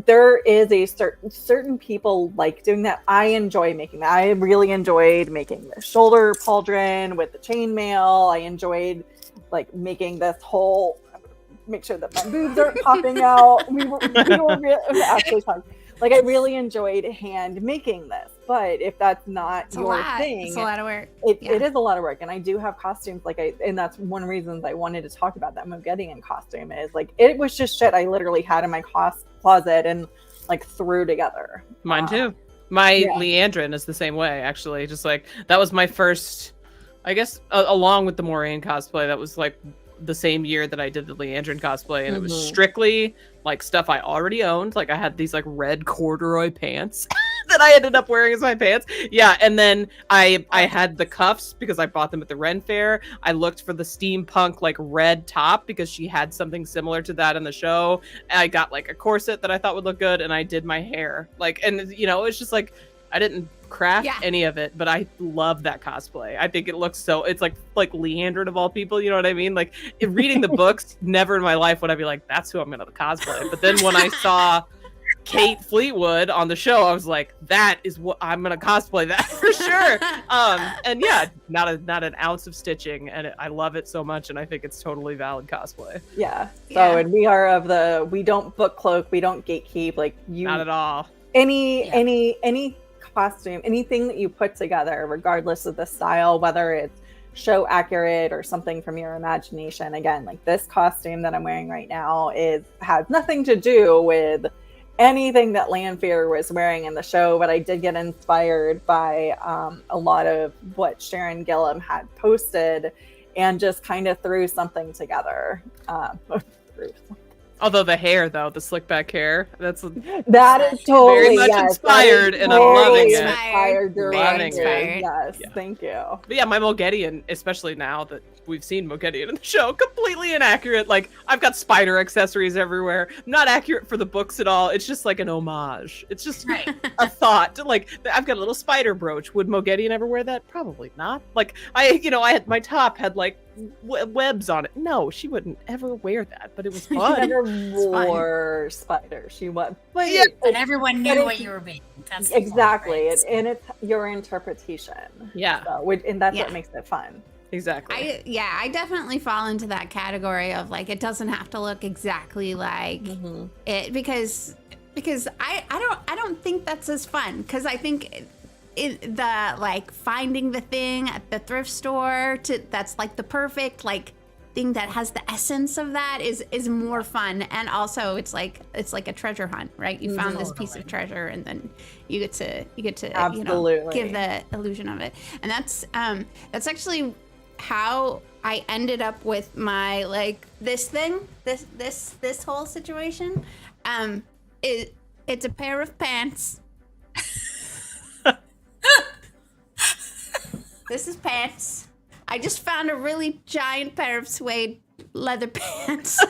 There is a certain people like doing that. I enjoy making that. I really enjoyed making the shoulder pauldron with the chainmail. I enjoyed like making this whole, make sure that my boobs aren't popping out. We were actually talking. Like, I really enjoyed hand making this, but if that's not your thing, it's a lot of work. It is a lot of work, and I do have costumes. And that's one of the reasons I wanted to talk about that move getting in costume is like it was just shit I literally had in my closet and like threw together. Mine too. My Leandrin is the same way, actually. Just like that was my first, I guess, along with the Moraine cosplay. That was like the same year that I did the Leandrin cosplay, and it was strictly like stuff I already owned. Like I had these like red corduroy pants that I ended up wearing as my pants. Yeah, and then I had the cuffs because I bought them at the Ren Fair. I looked for the steampunk like red top because she had something similar to that in the show. I got like a corset that I thought would look good, and I did my hair. Like, and you know, it's just like I didn't craft any of it, but I love that cosplay. I think it looks so, it's like Leandrin of all people, you know what I mean? Like reading the books, never in my life would I be like, that's who I'm gonna cosplay. But then when I saw Kate Fleetwood on the show, I was like, that is what I'm gonna cosplay that for sure. And yeah, not an ounce of stitching, and I love it so much, and I think it's totally valid cosplay. And we are we don't book cloak, we don't gatekeep, like you, not at all. Any costume, anything that you put together, regardless of the style, whether it's show accurate or something from your imagination. Again, like this costume that I'm wearing right now has nothing to do with anything that Lanfear was wearing in the show, but I did get inspired by a lot of what Sharon Gillam had posted and just kind of threw something together. Although the hair, though, the slick back hair, that is totally very much inspired, and I'm loving it. Inspired, Loving it. Yes, thank you. But yeah, my Mulgedian, especially now that we've seen Mulgedian in the show, completely inaccurate. Like, I've got spider accessories everywhere. Not accurate for the books at all. It's just like an homage. It's just a thought. Like, I've got a little spider brooch. Would Mulgedian ever wear that? Probably not. Like, I had my top had like webs on it. No, she wouldn't ever wear that. But it was fun. She never wore spider. She was, but yeah, and everyone knew what you were being. That's exactly, right? and it's your interpretation. Yeah, so, and that's what makes it fun. Exactly. I definitely fall into that category of like, it doesn't have to look exactly like it, because I don't think that's as fun, because I think the like finding the thing at the thrift store that's like the perfect like thing that has the essence of that is more fun, and also it's like a treasure hunt, right? You found this piece of treasure, and then you get to Absolutely. Give the illusion of it, and that's actually how I ended up with my like this whole situation. It's a pair of pants. This is pants. I just found a really giant pair of suede leather pants.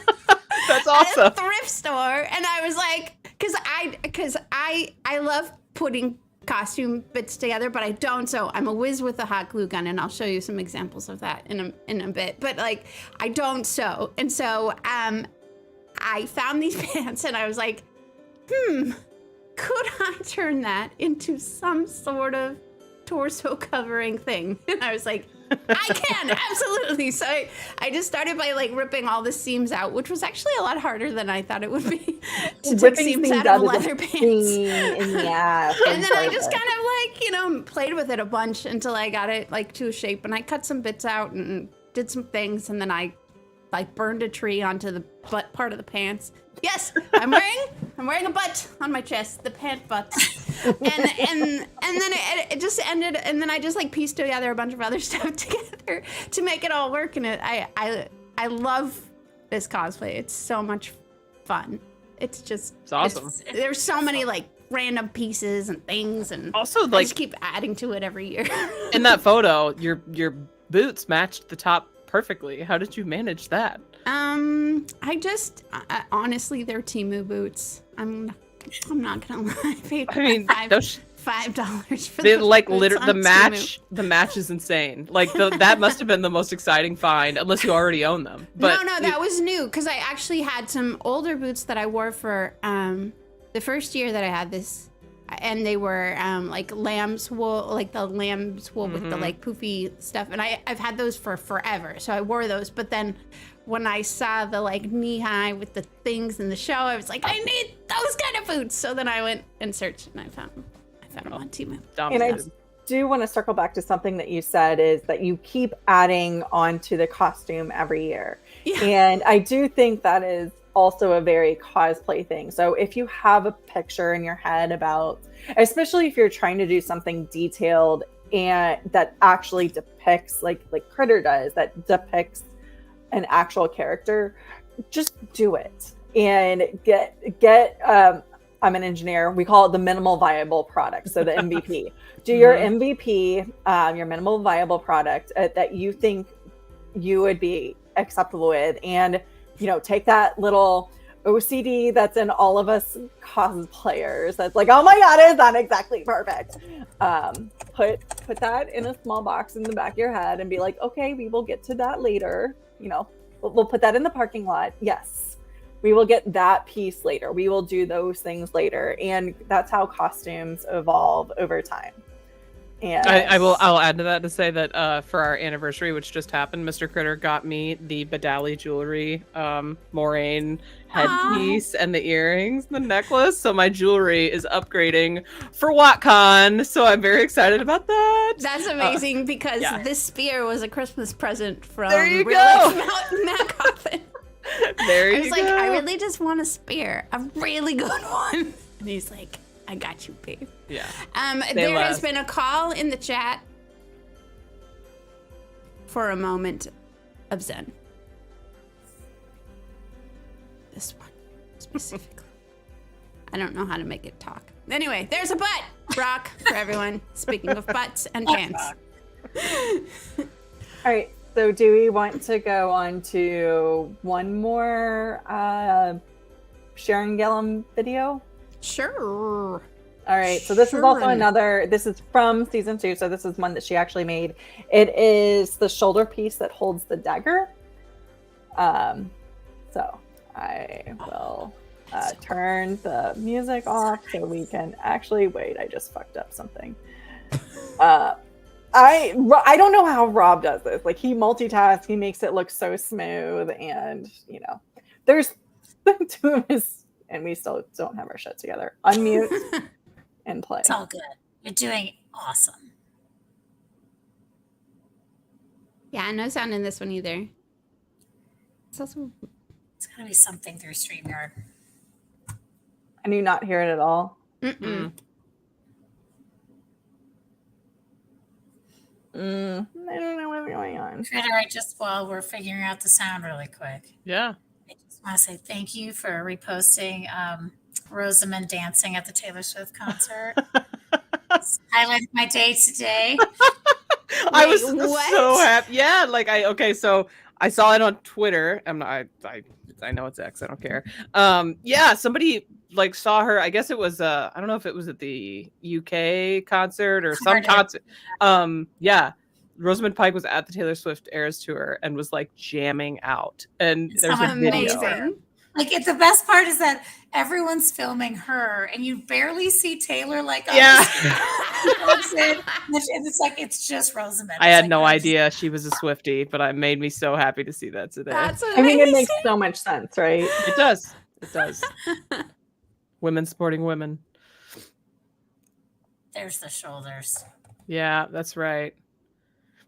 That's awesome. At a thrift store, and I was like, because I love putting costume bits together, but I don't. So I'm a whiz with a hot glue gun, and I'll show you some examples of that in a bit. But like, I don't sew, and so I found these pants, and I was like, could I turn that into some sort of torso covering thing? And I was like, I can, absolutely. So I just started by like ripping all the seams out, which was actually a lot harder than I thought it would be to take seams out of leather pants. Yeah. And then I just kind of like, played with it a bunch until I got it like to a shape, and I cut some bits out and did some things, and then I like burned a tree onto the butt part of the pants. Yes, I'm wearing a butt on my chest, the pant butt. And then it just ended, and then I just like pieced together a bunch of other stuff together to make it all work. And I love this cosplay. It's so much fun. It's awesome. There's so many like random pieces and things, and also like I just keep adding to it every year. In that photo, your boots matched the top perfectly. How did you manage that? Honestly, they're Temu boots. I'm not gonna lie. I mean, $5 for they, the like boots literally on the match. Temu. The match is insane. Like that must have been the most exciting find, unless you already own them. But no, that was new, because I actually had some older boots that I wore for the first year that I had this, and they were like lamb's wool, like the lamb's wool with the like poofy stuff, and I've had those for forever, so I wore those. But then when I saw the like knee high with the things in the show, I was like, I need those kind of boots. So then I went and searched, and I found them on Temu. And I do want to circle back to something that you said, is that you keep adding on to the costume every year. Yeah. And I do think that is also a very cosplay thing. So if you have a picture in your head about, especially if you're trying to do something detailed and that actually depicts, like Critter does, that depicts an actual character, just do it and get I'm an engineer, we call it the minimal viable product, so the MVP. Do your MVP, your minimal viable product that you think you would be acceptable with, and take that little OCD that's in all of us cosplayers that's like, oh my god, is that exactly perfect? Put that in a small box in the back of your head and be like, okay, we will get to that later. We'll put that in the parking lot. Yes, we will get that piece later. We will do those things later. And that's how costumes evolve over time. And I'll add to that to say that for our anniversary, which just happened, Mr. Critter got me the Badali jewelry, Moraine headpiece, and the earrings, the necklace. So my jewelry is upgrading for WatCon. So I'm very excited about that. That's amazing, because this spear was a Christmas present from there you go. Matt Coffin. There I you was go. like, I really just want a spear, a really good one. And he's like, I got you, babe. Yeah. There has last. been a call in the chat for a moment of zen. This one specifically. I don't know how to make it talk. Anyway, there's a butt, Brock, for everyone. Speaking of butts and pants. All right. So do we want to go on to one more Sharon Gillum video? Sure. All right. So this is also Sharon. another, this is from season 2. So this is one that she actually made. It is the shoulder piece that holds the dagger. So I will turn the music off so we can actually, wait, I just fucked up something. I don't know how Rob does this. Like, he multitasks, he makes it look so smooth, and you know, there's the two of us, and we still don't have our shit together. Unmute and play. It's all good. You're doing awesome. Yeah, no sound in this one either. It's also It's gotta be something through StreamYard. Can you not hear it at all? mm-mm. I don't know what's going on. Critter, while we're figuring out the sound really quick, Yeah. I just want to say thank you for reposting Rosamund dancing at the Taylor Swift concert. It's highlighted my day today. I was what? so happy. Yeah, like so I saw it on Twitter. I know it's X, I don't care. Yeah, somebody like saw her. I guess it was I don't know if it was at the UK concert or some concert. Yeah. Rosamund Pike was at the Taylor Swift Eras tour and was like jamming out. And there's a video. Amazing. Like, the best part is that everyone's filming her, and you barely see Taylor. Like, Yeah. It's like it's just Rosamund. I had It's no like, idea she was a Swiftie, but it made me so happy to see that today. That's I mean, it makes so much sense, right? It does. It does. Women supporting women. There's the shoulders. Yeah, that's right.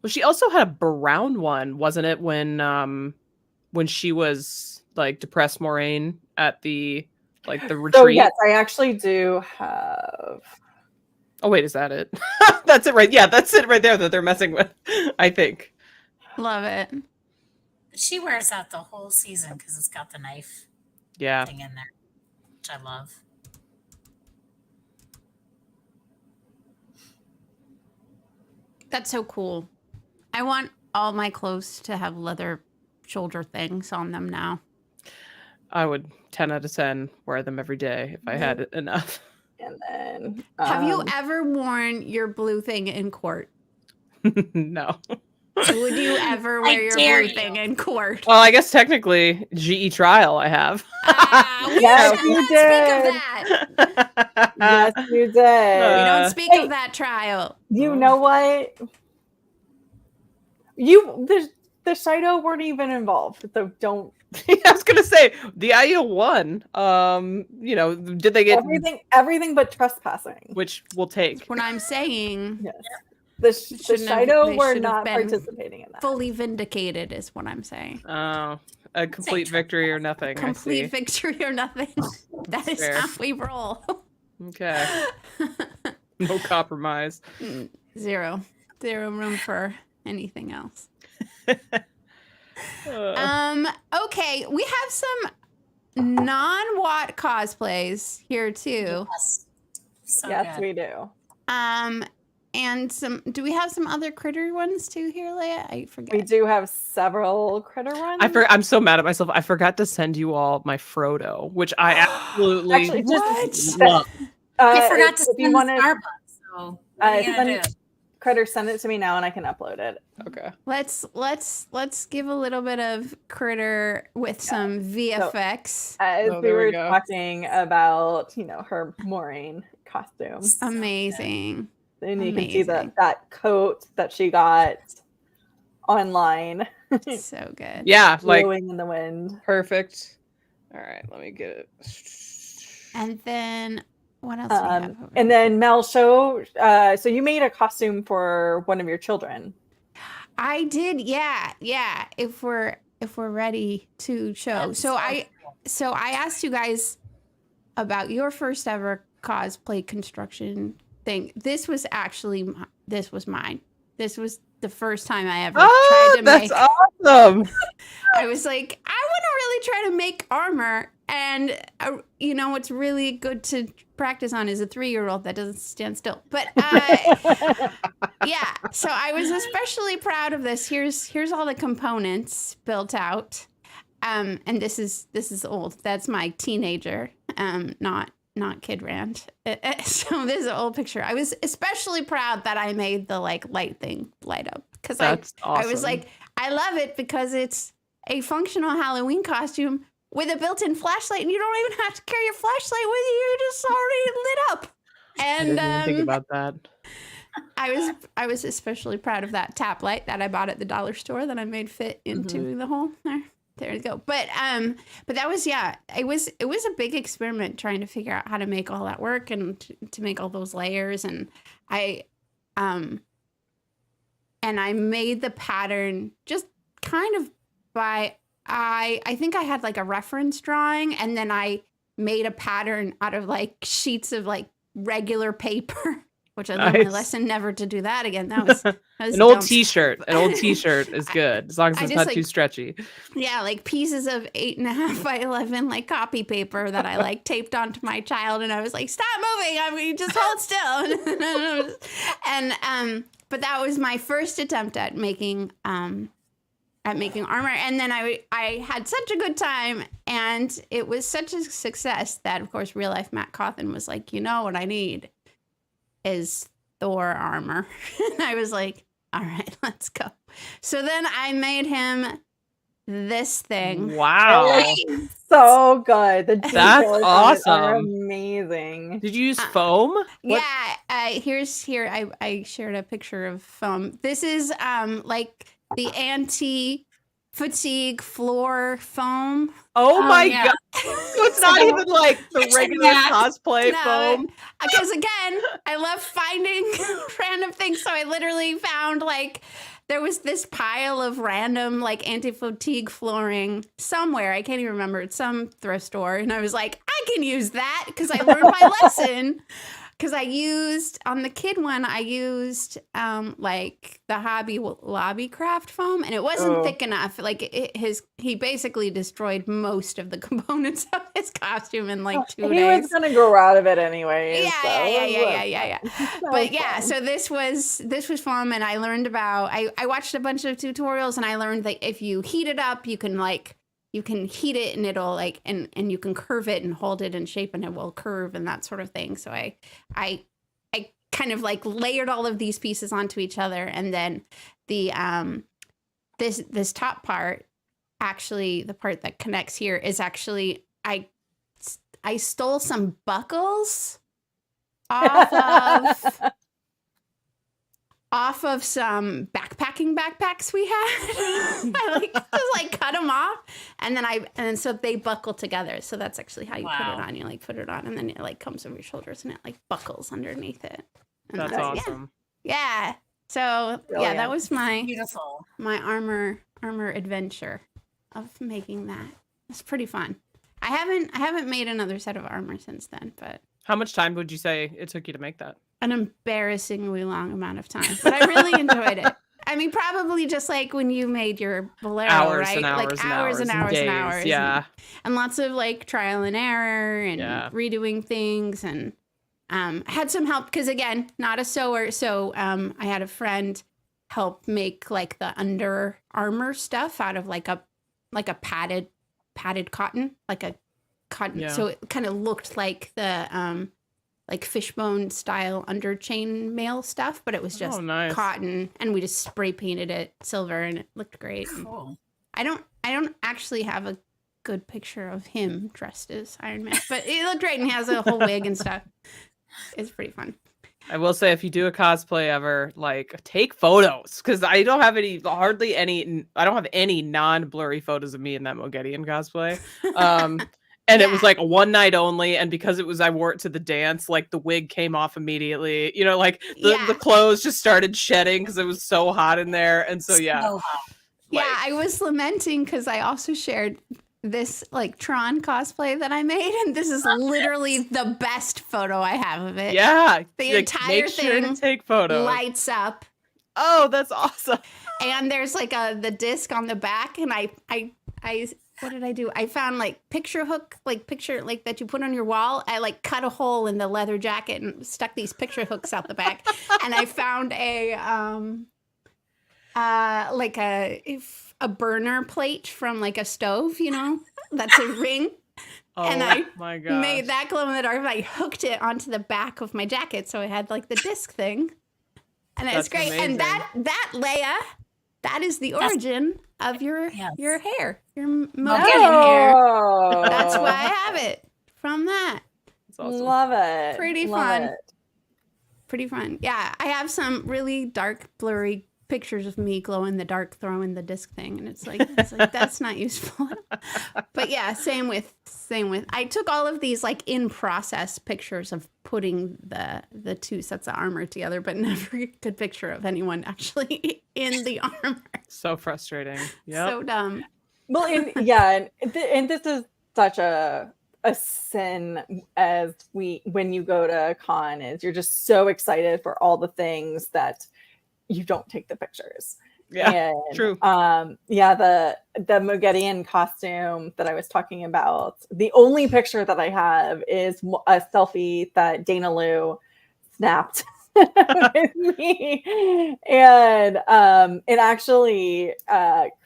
Well, she also had a brown one, wasn't it? When she was like depressed Moraine at the retreat. So yes, I actually do have. Oh wait, is that it? That's it, right? Yeah, that's it right there that they're messing with. I think. Love it. But she wears out the whole season because it's got the knife Yeah. thing in there, which I love. That's so cool. I want all my clothes to have leather shoulder things on them now. I would 10 out of 10 wear them every day if I had enough. And then Have you ever worn your blue thing in court? No. Would you ever wear your dare blue you. thing in court? Well, I guess technically GE trial I have. We Yes, should you not speak of did. that. Yes, you did. We don't speak Hey. of that trial. You know what? The Shido weren't even involved, so don't. I was gonna say the IO won. Did they get Everything but trespassing. which we'll take? What I'm saying, Yes, the shouldn't have- Shido they were should have not been participating in that. fully vindicated is what I'm saying. Oh, a complete victory or nothing. Complete I see. victory or nothing. That is Fair. how we roll. Okay. No compromise. Zero room for anything else. Okay, we have some non-Watt cosplays here too. Yes. So Yes, good. we do. And do we have some other critter ones too here, Leigh-A? I forget. We do have several critter ones. I'm so mad at myself. I forgot to send you all my Frodo, which I absolutely Actually, just love. I forgot to if you send want the to Starbucks. So what are you gonna do? Critter, send it to me now, and I can upload it. Okay. Let's give a little bit of critter with some VFX. As Oh, we there we were go. talking about, her Moraine costume, Amazing. and you can see Amazing. that coat that she got online, So good. Yeah, like blowing in the wind. perfect. All right, let me get it. And then what else do we have over And then Mel, so you made a costume for one of your children. I did, yeah. If we're ready to show. So I asked you guys about your first ever cosplay construction thing. This was mine. This was the first time I ever tried to make. That's awesome. I was like, I want to really try to make armor. And, what's really good to practice on is a 3-year-old that doesn't stand still. But, yeah, so I was especially proud of this. Here's all the components built out. And this is old. That's my teenager, not Kid Rand. So this is an old picture. I was especially proud that I made the light thing light up. Because awesome. I was like, I love it because it's a functional Halloween costume with a built-in flashlight, and you don't even have to carry your flashlight with you. You're just already lit up. And I didn't think about that. I was especially proud of that tap light that I bought at the dollar store that I made fit into the hole there. There you go. But that was, it was a big experiment trying to figure out how to make all that work and to make all those layers. And I made the pattern just kind of by, I think I had like a reference drawing, and then I made a pattern out of like sheets of like regular paper, which I learned my lesson never to do that again. That was an old t-shirt. An old t-shirt is good as long as it's not too stretchy. Yeah, like pieces of 8.5 by 11 like copy paper that I like taped onto my child, and I was like, "Stop moving! I mean, just hold still." And but that was my first attempt at making armor, and then I had such a good time, and it was such a success that, of course, real life Matt Cawthon was like, what I need is Thor armor. And I was like, all right, let's go. So then I made him this thing. Wow. So good. The That's details awesome. are amazing. Did you use foam? Yeah, here I shared a picture of foam. This is like the anti-fatigue floor foam. Oh my god! So it's not even like the regular cosplay foam. Because again, I love finding random things. So I literally found like there was this pile of random like anti-fatigue flooring somewhere. I can't even remember. It's some thrift store, and I was like, I can use that because I learned my lesson. Because I used, on the kid one, I used like the Hobby Lobby craft foam, and it wasn't thick enough. Like he basically destroyed most of the components of his costume in like 2 days. He was gonna grow out of it anyway. Yeah. But yeah, so this was foam, and I learned about. I watched a bunch of tutorials, and I learned that if you heat it up, you can heat it and it'll like, and you can curve it and hold it in shape and it will curve and that sort of thing. So I kind of like layered all of these pieces onto each other. And then the, this top part, actually the part that connects here is actually, I stole some buckles off of some backpacks we had. I just cut them off, and then so they buckle together. So that's actually how you put it on. You put it on, and then it comes over your shoulders, and it buckles underneath it. And that's awesome. Yeah. So Brilliant. that was my Beautiful. my armor adventure of making that. It's pretty fun. I haven't made another set of armor since then, but How much time would you say it took you to make that? an embarrassingly long amount of time, but I really enjoyed it. I mean, probably just like when you made your bolero, Hours right? and hours like and hours and hours days, and hours. yeah. And lots of like trial and error and Yeah. redoing things. And I had some help because, again, not a sewer. So I had a friend help make like the Under Armour stuff out of like a padded cotton, like a cotton. Yeah. So it kind of looked like the like fishbone style under chain mail stuff, but it was just nice. cotton, and we just spray painted it silver, and it looked great. Cool. I don't actually have a good picture of him dressed as Iron Man, but it looked great, and he has a whole wig and stuff. It's pretty fun. I will say, if you do a cosplay ever, like, take photos, because I don't have any non-blurry photos of me in that Mogedian cosplay. And it was like a one night only, and because I wore it to the dance, like the wig came off immediately. You know, like the clothes just started shedding because it was so hot in there, and so yeah. So hot. Yeah, I was lamenting because I also shared this like Tron cosplay that I made, and this is literally the best photo I have of it. Yeah. The like, entire make sure thing to take photos. lights up, Oh, that's awesome. and there's like the disc on the back, and I what did I do? I found like picture that you put on your wall. I like cut a hole in the leather jacket and stuck these picture hooks out the back, and I found a burner plate from like a stove, that's a ring. Oh And I my god. made that glow in the dark. I hooked it onto the back of my jacket, so I had like the disc thing, and it was That's great. amazing. And that Leigh-A, that is the origin of your hair, your Malkierian hair. Oh, That's why I have it from that. That's awesome. Love it. Pretty Love fun. it. Pretty fun. Yeah, I have some really dark, blurry pictures of me glow in the dark throwing the disc thing, and it's like that's not useful. But yeah, same with I took all of these like in process pictures of putting the two sets of armor together, but never a good picture of anyone actually in the armor. So frustrating. Yeah. So dumb. Well, and this is such a sin when you go to con is you're just so excited for all the things that you don't take the pictures. Yeah. And, True. the Mogedian costume that I was talking about, the only picture that I have is a selfie that Dana Lou snapped with me. And actually,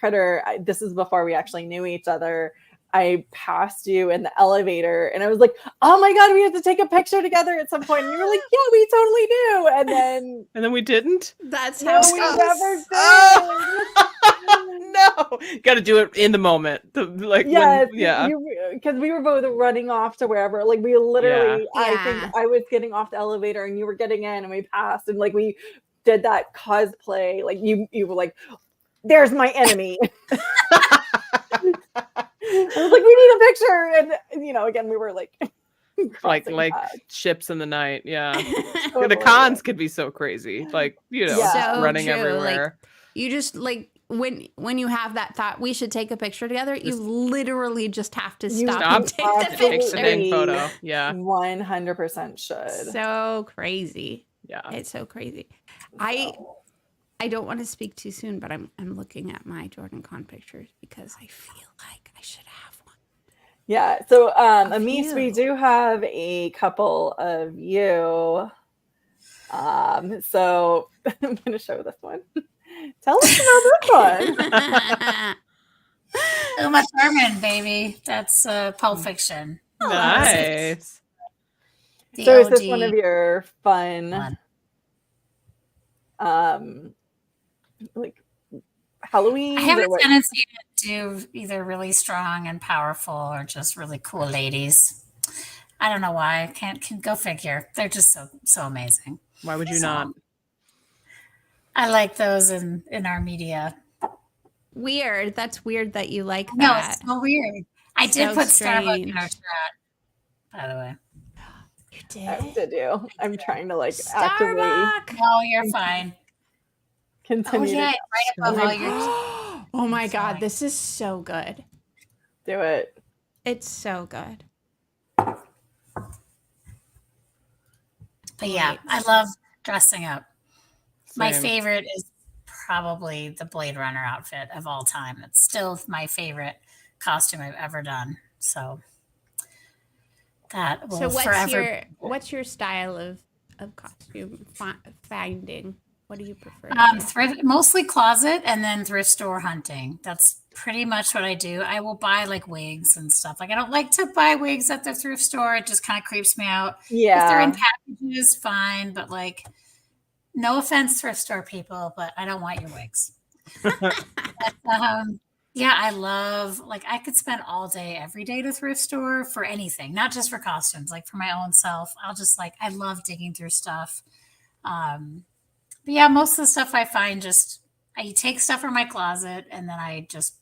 Critter, this is before we actually knew each other. I passed you in the elevator and I was like, oh my God, we have to take a picture together at some point. And you were like, yeah, we totally do. And then we didn't? That's no, how we it never goes. did. No. Got to do it in the moment. Because we were both running off to wherever. Like we literally, Yeah. I think I was getting off the elevator and you were getting in and we passed and like we did that cosplay. Like you were like, there's my enemy. I was like, we need a picture, and again, we were like, like ships in the night. Yeah, Totally. The cons could be so crazy, like just So running true. everywhere. Like, you just like when you have that thought, we should take a picture together. You literally just have to stop and take the Take the picture. dang photo. Yeah, 100% should. So crazy. Yeah, it's so crazy. I don't want to speak too soon, but I'm looking at my Jordan Con pictures because I feel like I should have one. Yeah. So, Amis, we do have a couple of you. So I'm going to show this one. Tell us about this one. Uma Thurman, baby. That's Pulp Fiction. Nice. So is this one of your fun, like Halloween? I have a tendency to do either really strong and powerful or just really cool ladies. I don't know why. I can't go figure. They're just so amazing. Why would you not? I like those in our media. Weird. That's weird that you like that. No, it's so weird. I did put Starbucks in our strange. chat, by the way. You did? I did do. I'm trying to like Starbucks. actively No, you're fine. continue. Oh, yeah, to right above all your... Oh my God, this is so good. do it. It's so good. But yeah, I love dressing up. My Same. favorite is probably the Blade Runner outfit of all time. It's still my favorite costume I've ever done. So that will So forever. what's your style of costume finding? What do you prefer? Thrift, mostly closet, and then thrift store hunting. That's pretty much what I do. I will buy like wigs and stuff. Like I don't like to buy wigs at the thrift store. It just kind of creeps me out. Yeah. If they're in packages, fine. But like, no offense, thrift store people, but I don't want your wigs. Yeah, I love, like, I could spend all day, every day at a thrift store for anything, not just for costumes, like for my own self. I'll just like, I love digging through stuff. But yeah, most of the stuff I find I take stuff from my closet and then I just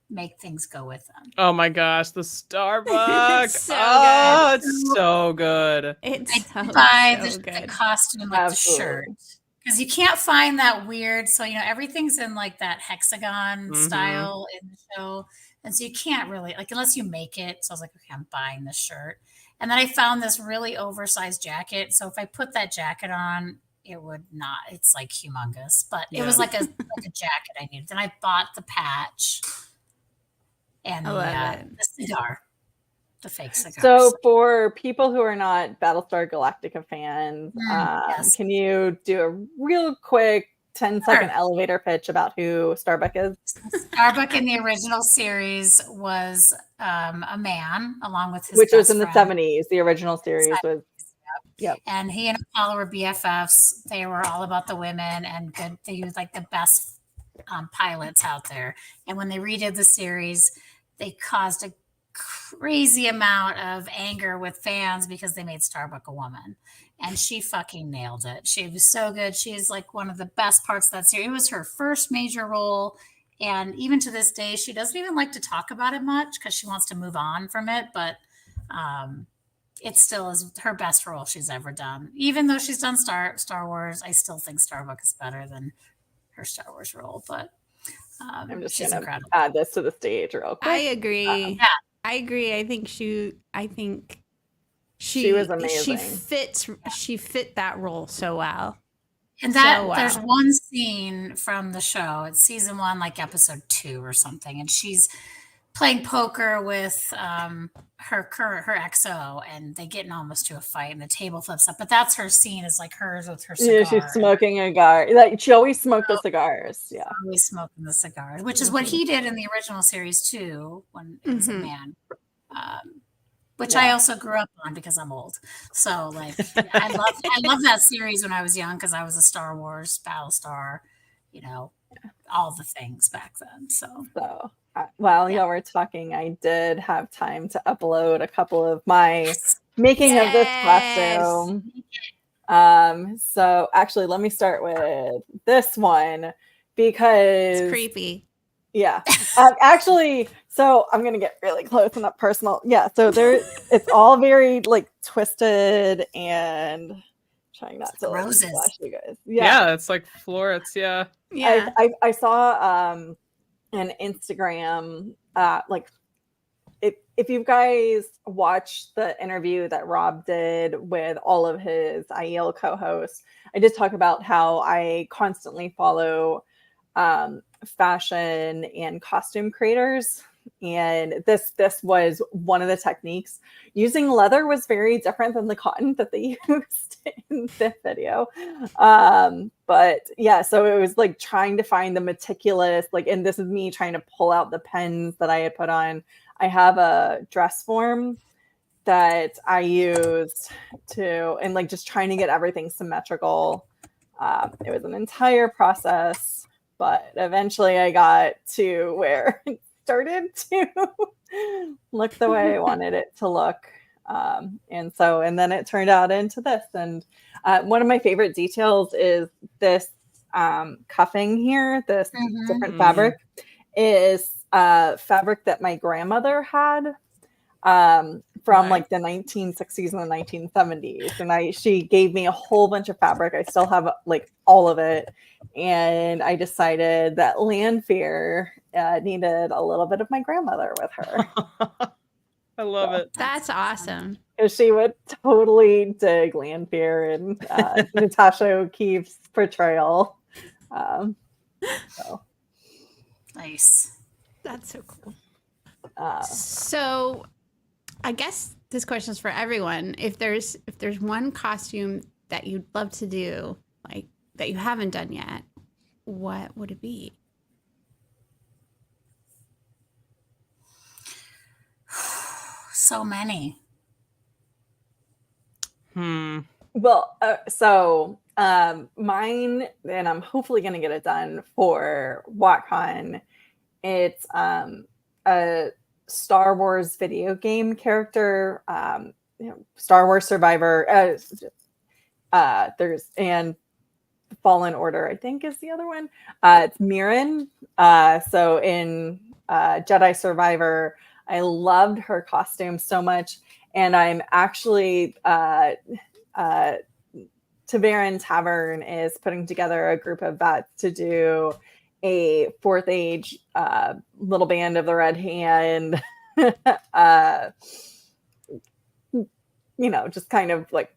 make things go with them. Oh my gosh, the Starbucks. It's so good. It's so good. It's I so buy good. the costume, like Absolutely. the shirt. because you can't find that weird. So, everything's in like that hexagon style in the show. And so you can't really, like, unless you make it. So I was like, okay, I'm buying this shirt. And then I found this really oversized jacket. So if I put that jacket on, it would not, it's like humongous, but it was like a jacket I needed. Then I bought the patch and the cigar. The fake cigars. So for people who are not Battlestar Galactica fans, yes. can you do a real quick 10-second elevator pitch about who Starbuck is? Starbuck in the original series was a man along with his Which was in friend. the 70s. The original series was. Yep. And he and Apollo were BFFs. They were all about the women and good. They used like the best pilots out there. And when they redid the series, they caused a crazy amount of anger with fans because they made Starbuck a woman, and she fucking nailed it. She was so good. She's like one of the best parts of that series. It was her first major role, and even to this day, she doesn't even like to talk about it much because she wants to move on from it. But it still is her best role she's ever done. Even though she's done Star Wars, I still think Starbuck is better than her Star Wars role. But I'm just she's gonna incredible. add this to the stage real quick. I agree. Yeah. I agree. I think she was amazing. She fit that role so well. And there's one scene from the show. It's season 1, like episode 2 or something, and she's playing poker with her XO, and they get in almost to a fight, and the table flips up. But that's her scene, is like hers with her cigar. Yeah, she's smoking a cigar. Like she always smoked the cigars. Yeah, always smoking the cigars, which is what he did in the original series too, when he was a man. Which I also grew up on because I'm old. So like, I love that series when I was young because I was a Star Wars, Battlestar, all the things back then. So while y'all were talking, I did have time to upload a couple of my making of this costume. So actually, let me start with this one because it's creepy. Yeah. Actually, so I'm gonna get really close and up personal. Yeah, so it's all very like twisted and trying not to like, flash you guys. Yeah, it's like florets. Yeah. I saw an Instagram like if you guys watched the interview that Rob did with all of his IEL co-hosts, I did talk about how I constantly follow fashion and costume creators, and this was one of the techniques. Using leather was very different than the cotton that they used in the video, but yeah, so it was like trying to find the meticulous, like, and this is me trying to pull out the pens that I had put on. I have a dress form that I used and like just trying to get everything symmetrical. It was an entire process, but eventually I got to where it started to look the way I wanted it to look. And then it turned out into this. And one of my favorite details is this cuffing here, this different fabric is fabric that my grandmother had from like the 1960s and the 1970s, and she gave me a whole bunch of fabric. I still have like all of it, and I decided that Lanfear needed a little bit of my grandmother with her. I love it. That's awesome. Because she would totally dig Lanfear and Natasha O'Keefe's portrayal. So. Nice. That's so cool. So I guess this question is for everyone. If there's one costume that you'd love to do, like that you haven't done yet, what would it be? So many. Well, mine, and I'm hopefully going to get it done for WatCon. It's a Star Wars video game character, Star Wars Survivor. And Fallen Order, I think, is the other one. It's Mirren. So in Jedi Survivor, I loved her costume so much, and I'm actually Tavarin Tavern is putting together a group of vets to do a fourth age little band of the Red Hand. Just kind of like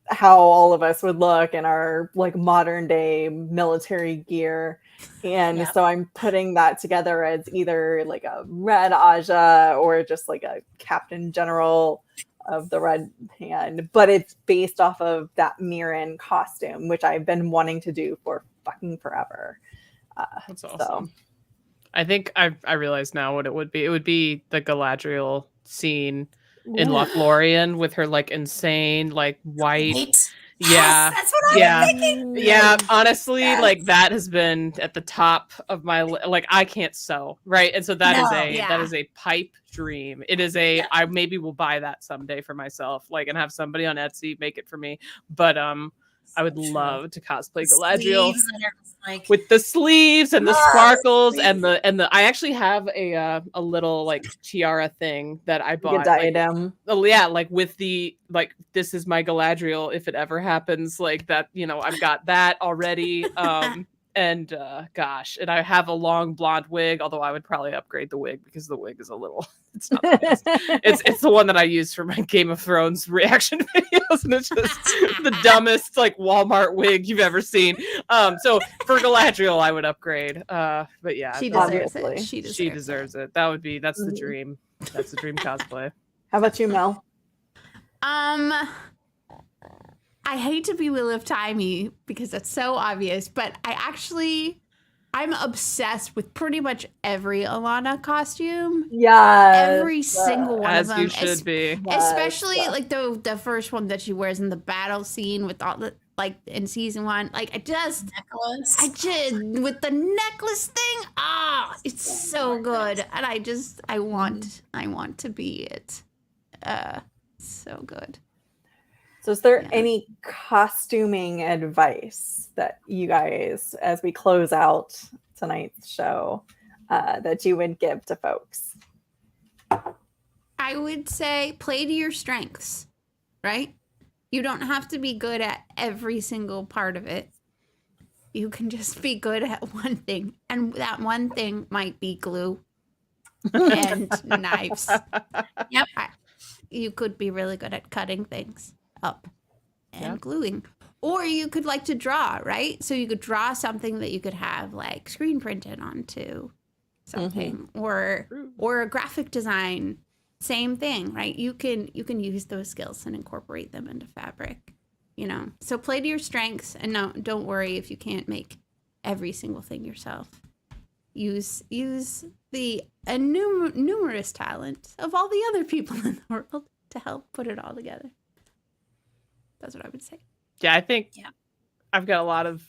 how all of us would look in our like modern day military gear. And so I'm putting that together as either like a red Aja or just like a captain general of the Red Hand, but it's based off of that Mirren costume, which I've been wanting to do for fucking forever. That's awesome. I think I realize now what it would be. It would be the Galadriel scene in Lothlorien with her like insane like white. Yeah, yes, that's what I'm thinking. Yeah, honestly, like that has been at the top of my like I can't sew, right? And so that is a pipe dream. It is I maybe will buy that someday for myself, like, and have somebody on Etsy make it for me. But I would love to cosplay Galadriel with the sleeves and the sparkles and the. I actually have a little like tiara thing that I bought. A diadem. Like with the like this is my Galadriel if it ever happens, like that. I've got that already. And gosh, and I have a long blonde wig, although I would probably upgrade the wig because the wig is a little, it's not the best. It's the one that I use for my Game of Thrones reaction videos, and it's just the dumbest like Walmart wig you've ever seen. So for Galadriel, I would upgrade. But yeah, she deserves it. She deserves it. That's the dream. That's the dream cosplay. How about you, Mel? I hate to be Wheel of Timey because that's so obvious, but I'm obsessed with pretty much every Alana costume. Yeah, every single one of them. As you should be. Especially like the first one that she wears in the battle scene with all the like in season 1. Like with the necklace thing. It's so good, and I want to be it. So good. So is there any costuming advice that you guys, as we close out tonight's show, that you would give to folks? I would say play to your strengths, right? You don't have to be good at every single part of it. You can just be good at one thing. And that one thing might be glue and knives. Yep. You could be really good at cutting things up and gluing, or you could like to draw, right? So you could draw something that you could have like screen printed onto something, or a graphic design, same thing, right? You can use those skills and incorporate them into fabric, so play to your strengths, and don't worry if you can't make every single thing yourself. Use the numerous talent of all the other people in the world to help put it all together. That's what I would say. Yeah, I think I've got a lot of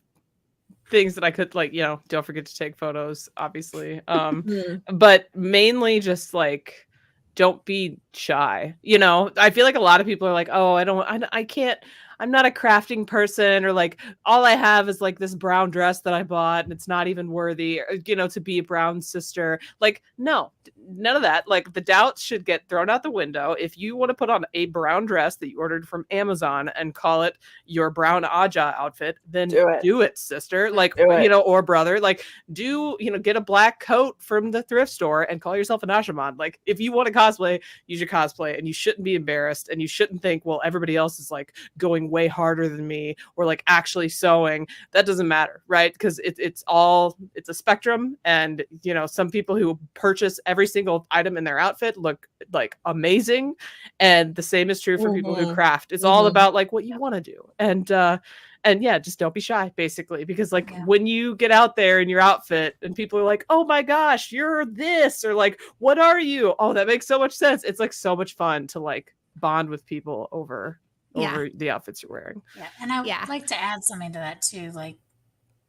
things that I could like, don't forget to take photos, obviously. But mainly just like, don't be shy. I feel like a lot of people are like, oh, I can't, I'm not a crafting person, or like all I have is like this brown dress that I bought and it's not even worthy, to be a brown sister. Like, no, none of that. Like the doubts should get thrown out the window. If you want to put on a brown dress that you ordered from Amazon and call it your brown Aja outfit, then do it, sister. Like, or brother, like get a black coat from the thrift store and call yourself an Ashaman. Like if you want to cosplay, you should cosplay, and you shouldn't be embarrassed, and you shouldn't think, well, everybody else is like going way harder than me, or like actually sewing. That doesn't matter, right? Because it's a spectrum, and some people who purchase every single item in their outfit look like amazing, and the same is true for people who craft. It's all about like what you want to do, and just don't be shy, basically, because like when you get out there in your outfit and people are like, oh my gosh, you're this, or like, what are you? Oh, that makes so much sense. It's like so much fun to like bond with people over the outfits you're wearing. Yeah. And I would like to add something to that too. Like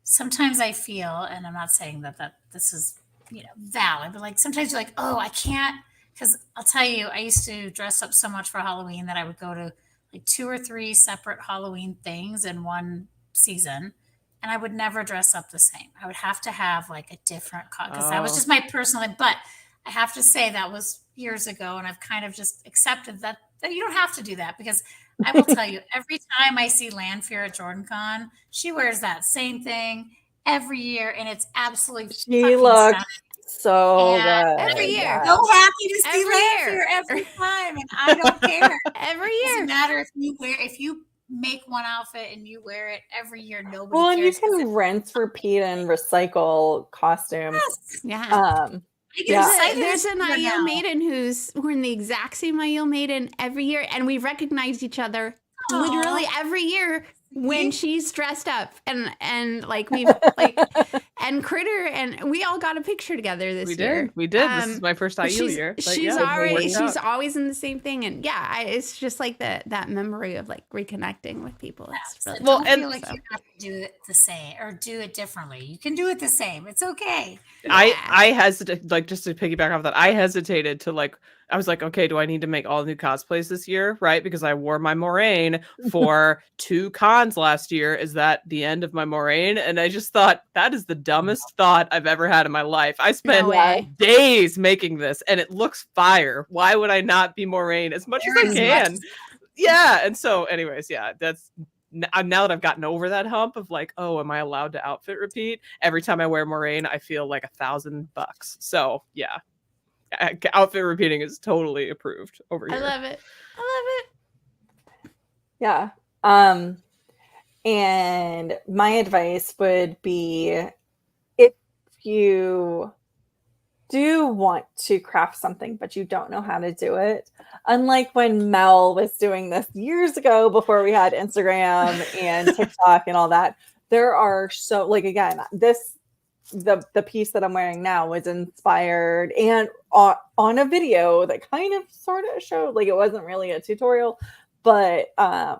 sometimes I feel, and I'm not saying that this is, valid, but like sometimes you're like, oh, I can't, because I'll tell you, I used to dress up so much for Halloween that I would go to like 2 or 3 separate Halloween things in one season, and I would never dress up the same. I would have to have like a different because that was just my personal thing. But I have to say that was years ago, and I've kind of just accepted that you don't have to do that, because I will tell you, every time I see Lanfear at JordanCon, she wears that same thing every year, and it's absolutely She fucking looks stunning. so And good. Every year. so happy to see Every Lanfear year. every time, and I don't care. Every It doesn't year. matter if you make one outfit and you wear it every year, nobody Well, and you cares. 'cause can rinse, repeat, and recycle costumes. Yes. Yeah. I get Yeah. excited There's to an see her Aiel now. maiden who's wearing the exact same Aiel maiden every year, and we recognize each other literally every year when she's dressed up, and like we've like, and Critter and we all got a picture together this year. We did. This is my first IU she's, year. But She's yeah, it worked she's out. always in the same thing, and yeah, it's just like that memory of like reconnecting with people. It's So really don't and- feel like you have to do it the same or do it differently. You can do it the same. It's okay. I hesitated, like, just to piggyback off that, I hesitated to, like, I was like, okay, do I need to make all new cosplays this year? Right? Because I wore my Moraine for 2 cons last year. Is that the end of my Moraine? And I just thought, that is the dumbest thought I've ever had in my life. I spent No way. days making this and it looks fire. Why would I not be Moraine as much as I can? Yeah. And so, anyways, yeah, that's now that I've gotten over that hump of like, oh, am I allowed to outfit repeat? Every time I wear Moraine, I feel like $1,000. So yeah, outfit repeating is totally approved over here. I love it. Yeah. And my advice would be, if you do want to craft something, but you don't know how to do it, unlike when Mel was doing this years ago before we had Instagram and TikTok and all that, there are so, like, again, the piece that I'm wearing now was inspired and on a video that kind of sort of showed, like, it wasn't really a tutorial, but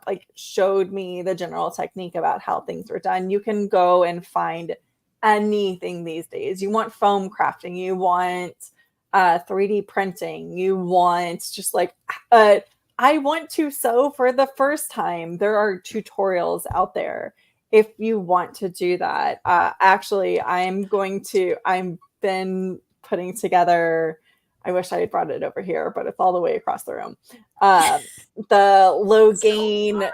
like showed me the general technique about how things were done. You can go and find anything these days. You want foam crafting, you want 3D printing, you want just like I want to sew for the first time. There are tutorials out there if you want to do that. Actually, I've been putting together, I wish I had brought it over here, but it's all the way across the room. The low gain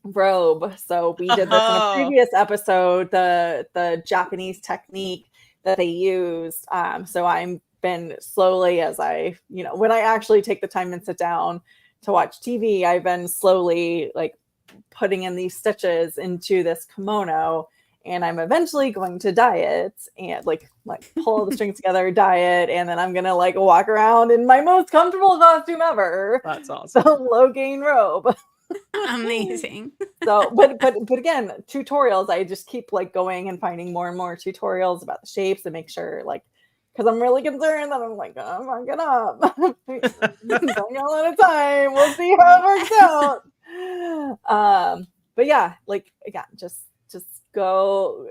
robe. So we did this in a previous episode, the Japanese technique that they used. So I'm been slowly, as I, when I actually take the time and sit down to watch TV, I've been slowly like putting in these stitches into this kimono, and I'm eventually going to dye it and like pull the strings together, dye it, and then I'm gonna like walk around in my most comfortable costume ever. That's awesome. The low gain robe. Amazing. So, but again, tutorials. I just keep like going and finding more and more tutorials about the shapes and make sure, like, because I'm really concerned that I'm like, oh, fuck it up. Don't get a lot of time. We'll see how it works out. But yeah, like, again, just go.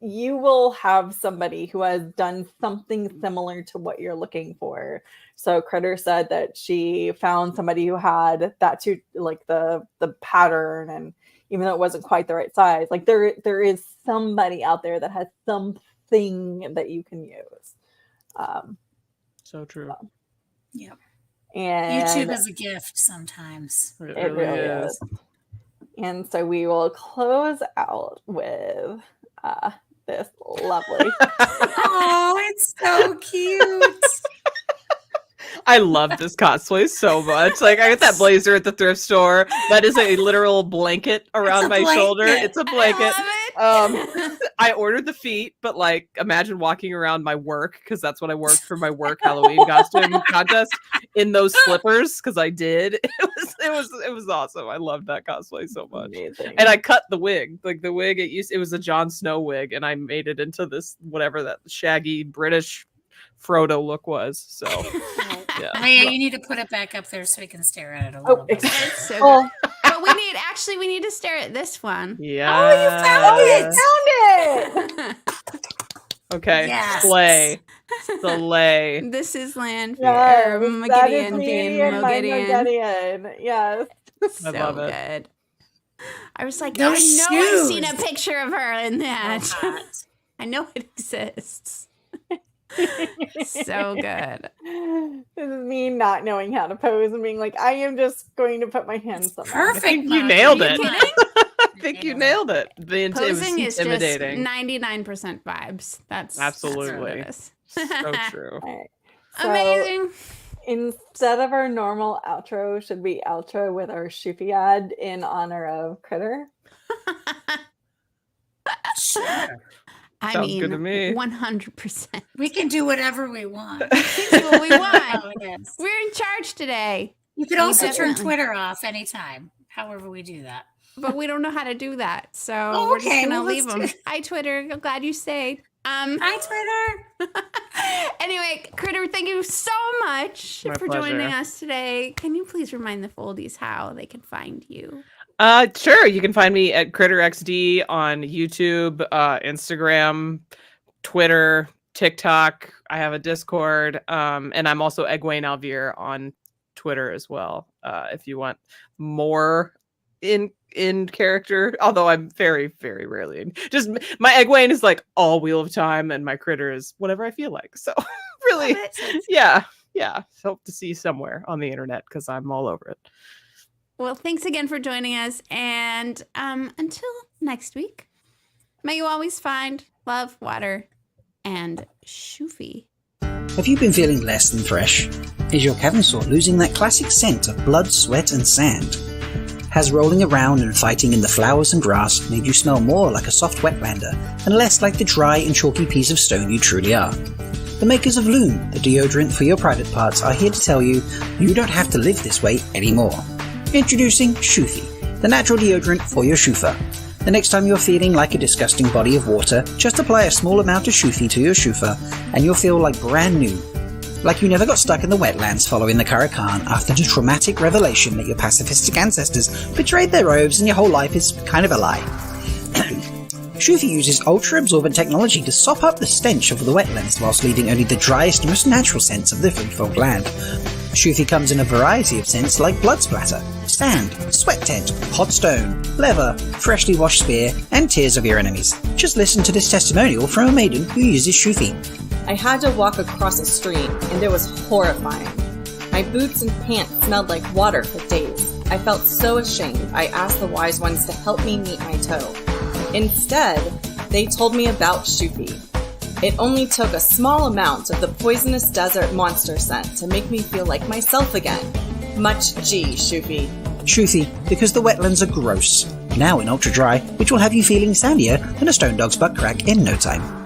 You will have somebody who has done something similar to what you're looking for. So Critter said that she found somebody who had that too, like the pattern, and even though it wasn't quite the right size, like there is somebody out there that has something that you can use. So true. Yep. And YouTube is a gift sometimes. it really is. And so we will close out with this lovely. Oh, it's so cute. I love this cosplay so much. Like, I got that blazer at the thrift store. That is a literal blanket around my shoulder. It's a blanket. I ordered the feet, but like, imagine walking around my work, because that's what I worked for my work Halloween costume contest, in those slippers, because I did. It was awesome. I loved that cosplay so much. Amazing. And I cut the wig. Like, the wig, it was a Jon Snow wig, and I made it into this whatever that shaggy British Frodo look was. So yeah. Leigh-A, you need to put it back up there so we can stare at it a little bit. It's so good. But we need to stare at this one. Yeah. Oh, you found it! Okay. Yes. Slay. This is Land Yes, or that is Mogideon me being and my Mogideon. Mogideon. Yes. So love it. good. I was like, Those I know I've seen a shoes. picture of her in that. Oh, God. I know it exists. So good. This is me not knowing how to pose and being like, I am just going to put my hands somewhere. Perfect. I think you Malkier. nailed Are it. you kidding? I think you nailed it. It was Posing is just intimidating. 99% vibes. That's Absolutely. what it is. So true. All right. So, Amazing. instead of our normal outro, should we outro with our Shufi ad in honor of Critter? I Sounds mean, good to me. 100%. We can do whatever we want. We can do what we want. How it is. We're in charge today, You could also turn definitely- Twitter off anytime. However we do that. but we don't know how to do that. So Oh, we're just okay, going to well, leave let's them. do- Hi, Twitter. I'm glad you stayed. Hi, Twitter. Anyway, Critter, thank you so much My for pleasure. joining us today. Can you please remind the Foldies how they can find you? Sure. You can find me at KritterXD on YouTube, Instagram, Twitter, TikTok. I have a Discord, and I'm also Egwene Alvear on Twitter as well. If you want more in character, although I'm very, very rarely in. Just my Egwene is like all Wheel of Time, and my Critter is whatever I feel like. So really, Love it. yeah. Hope to see you somewhere on the internet because I'm all over it. Well, thanks again for joining us. And until next week, may you always find love, water, and Shufi. Have you been feeling less than fresh? Is your cabin sort losing that classic scent of blood, sweat, and sand? Has rolling around and fighting in the flowers and grass made you smell more like a soft Wetlander and less like the dry and chalky piece of stone you truly are? The makers of Loom, the deodorant for your private parts, are here to tell you you don't have to live this way anymore. Introducing Shufi, the natural deodorant for your shufa. The next time you're feeling like a disgusting body of water, just apply a small amount of Shufi to your shufa and you'll feel like brand new. Like you never got stuck in the wetlands following the Karakan after the traumatic revelation that your pacifistic ancestors betrayed their robes and your whole life is kind of a lie. Shufi uses ultra-absorbent technology to sop up the stench of the wetlands whilst leaving only the driest, most natural scents of the freeform land. Shufi comes in a variety of scents like blood splatter, sand, sweat tent, hot stone, leather, freshly washed spear, and tears of your enemies. Just listen to this testimonial from a maiden who uses Shufi. I had to walk across a stream, and it was horrifying. My boots and pants smelled like water for days. I felt so ashamed, I asked the wise ones to help me meet my toe. Instead, they told me about Shufi. It only took a small amount of the poisonous desert monster scent to make me feel like myself again. Much G, Shufi. Shufi, because the wetlands are gross. Now in Ultra Dry, which will have you feeling sandier than a stone dog's butt crack in no time.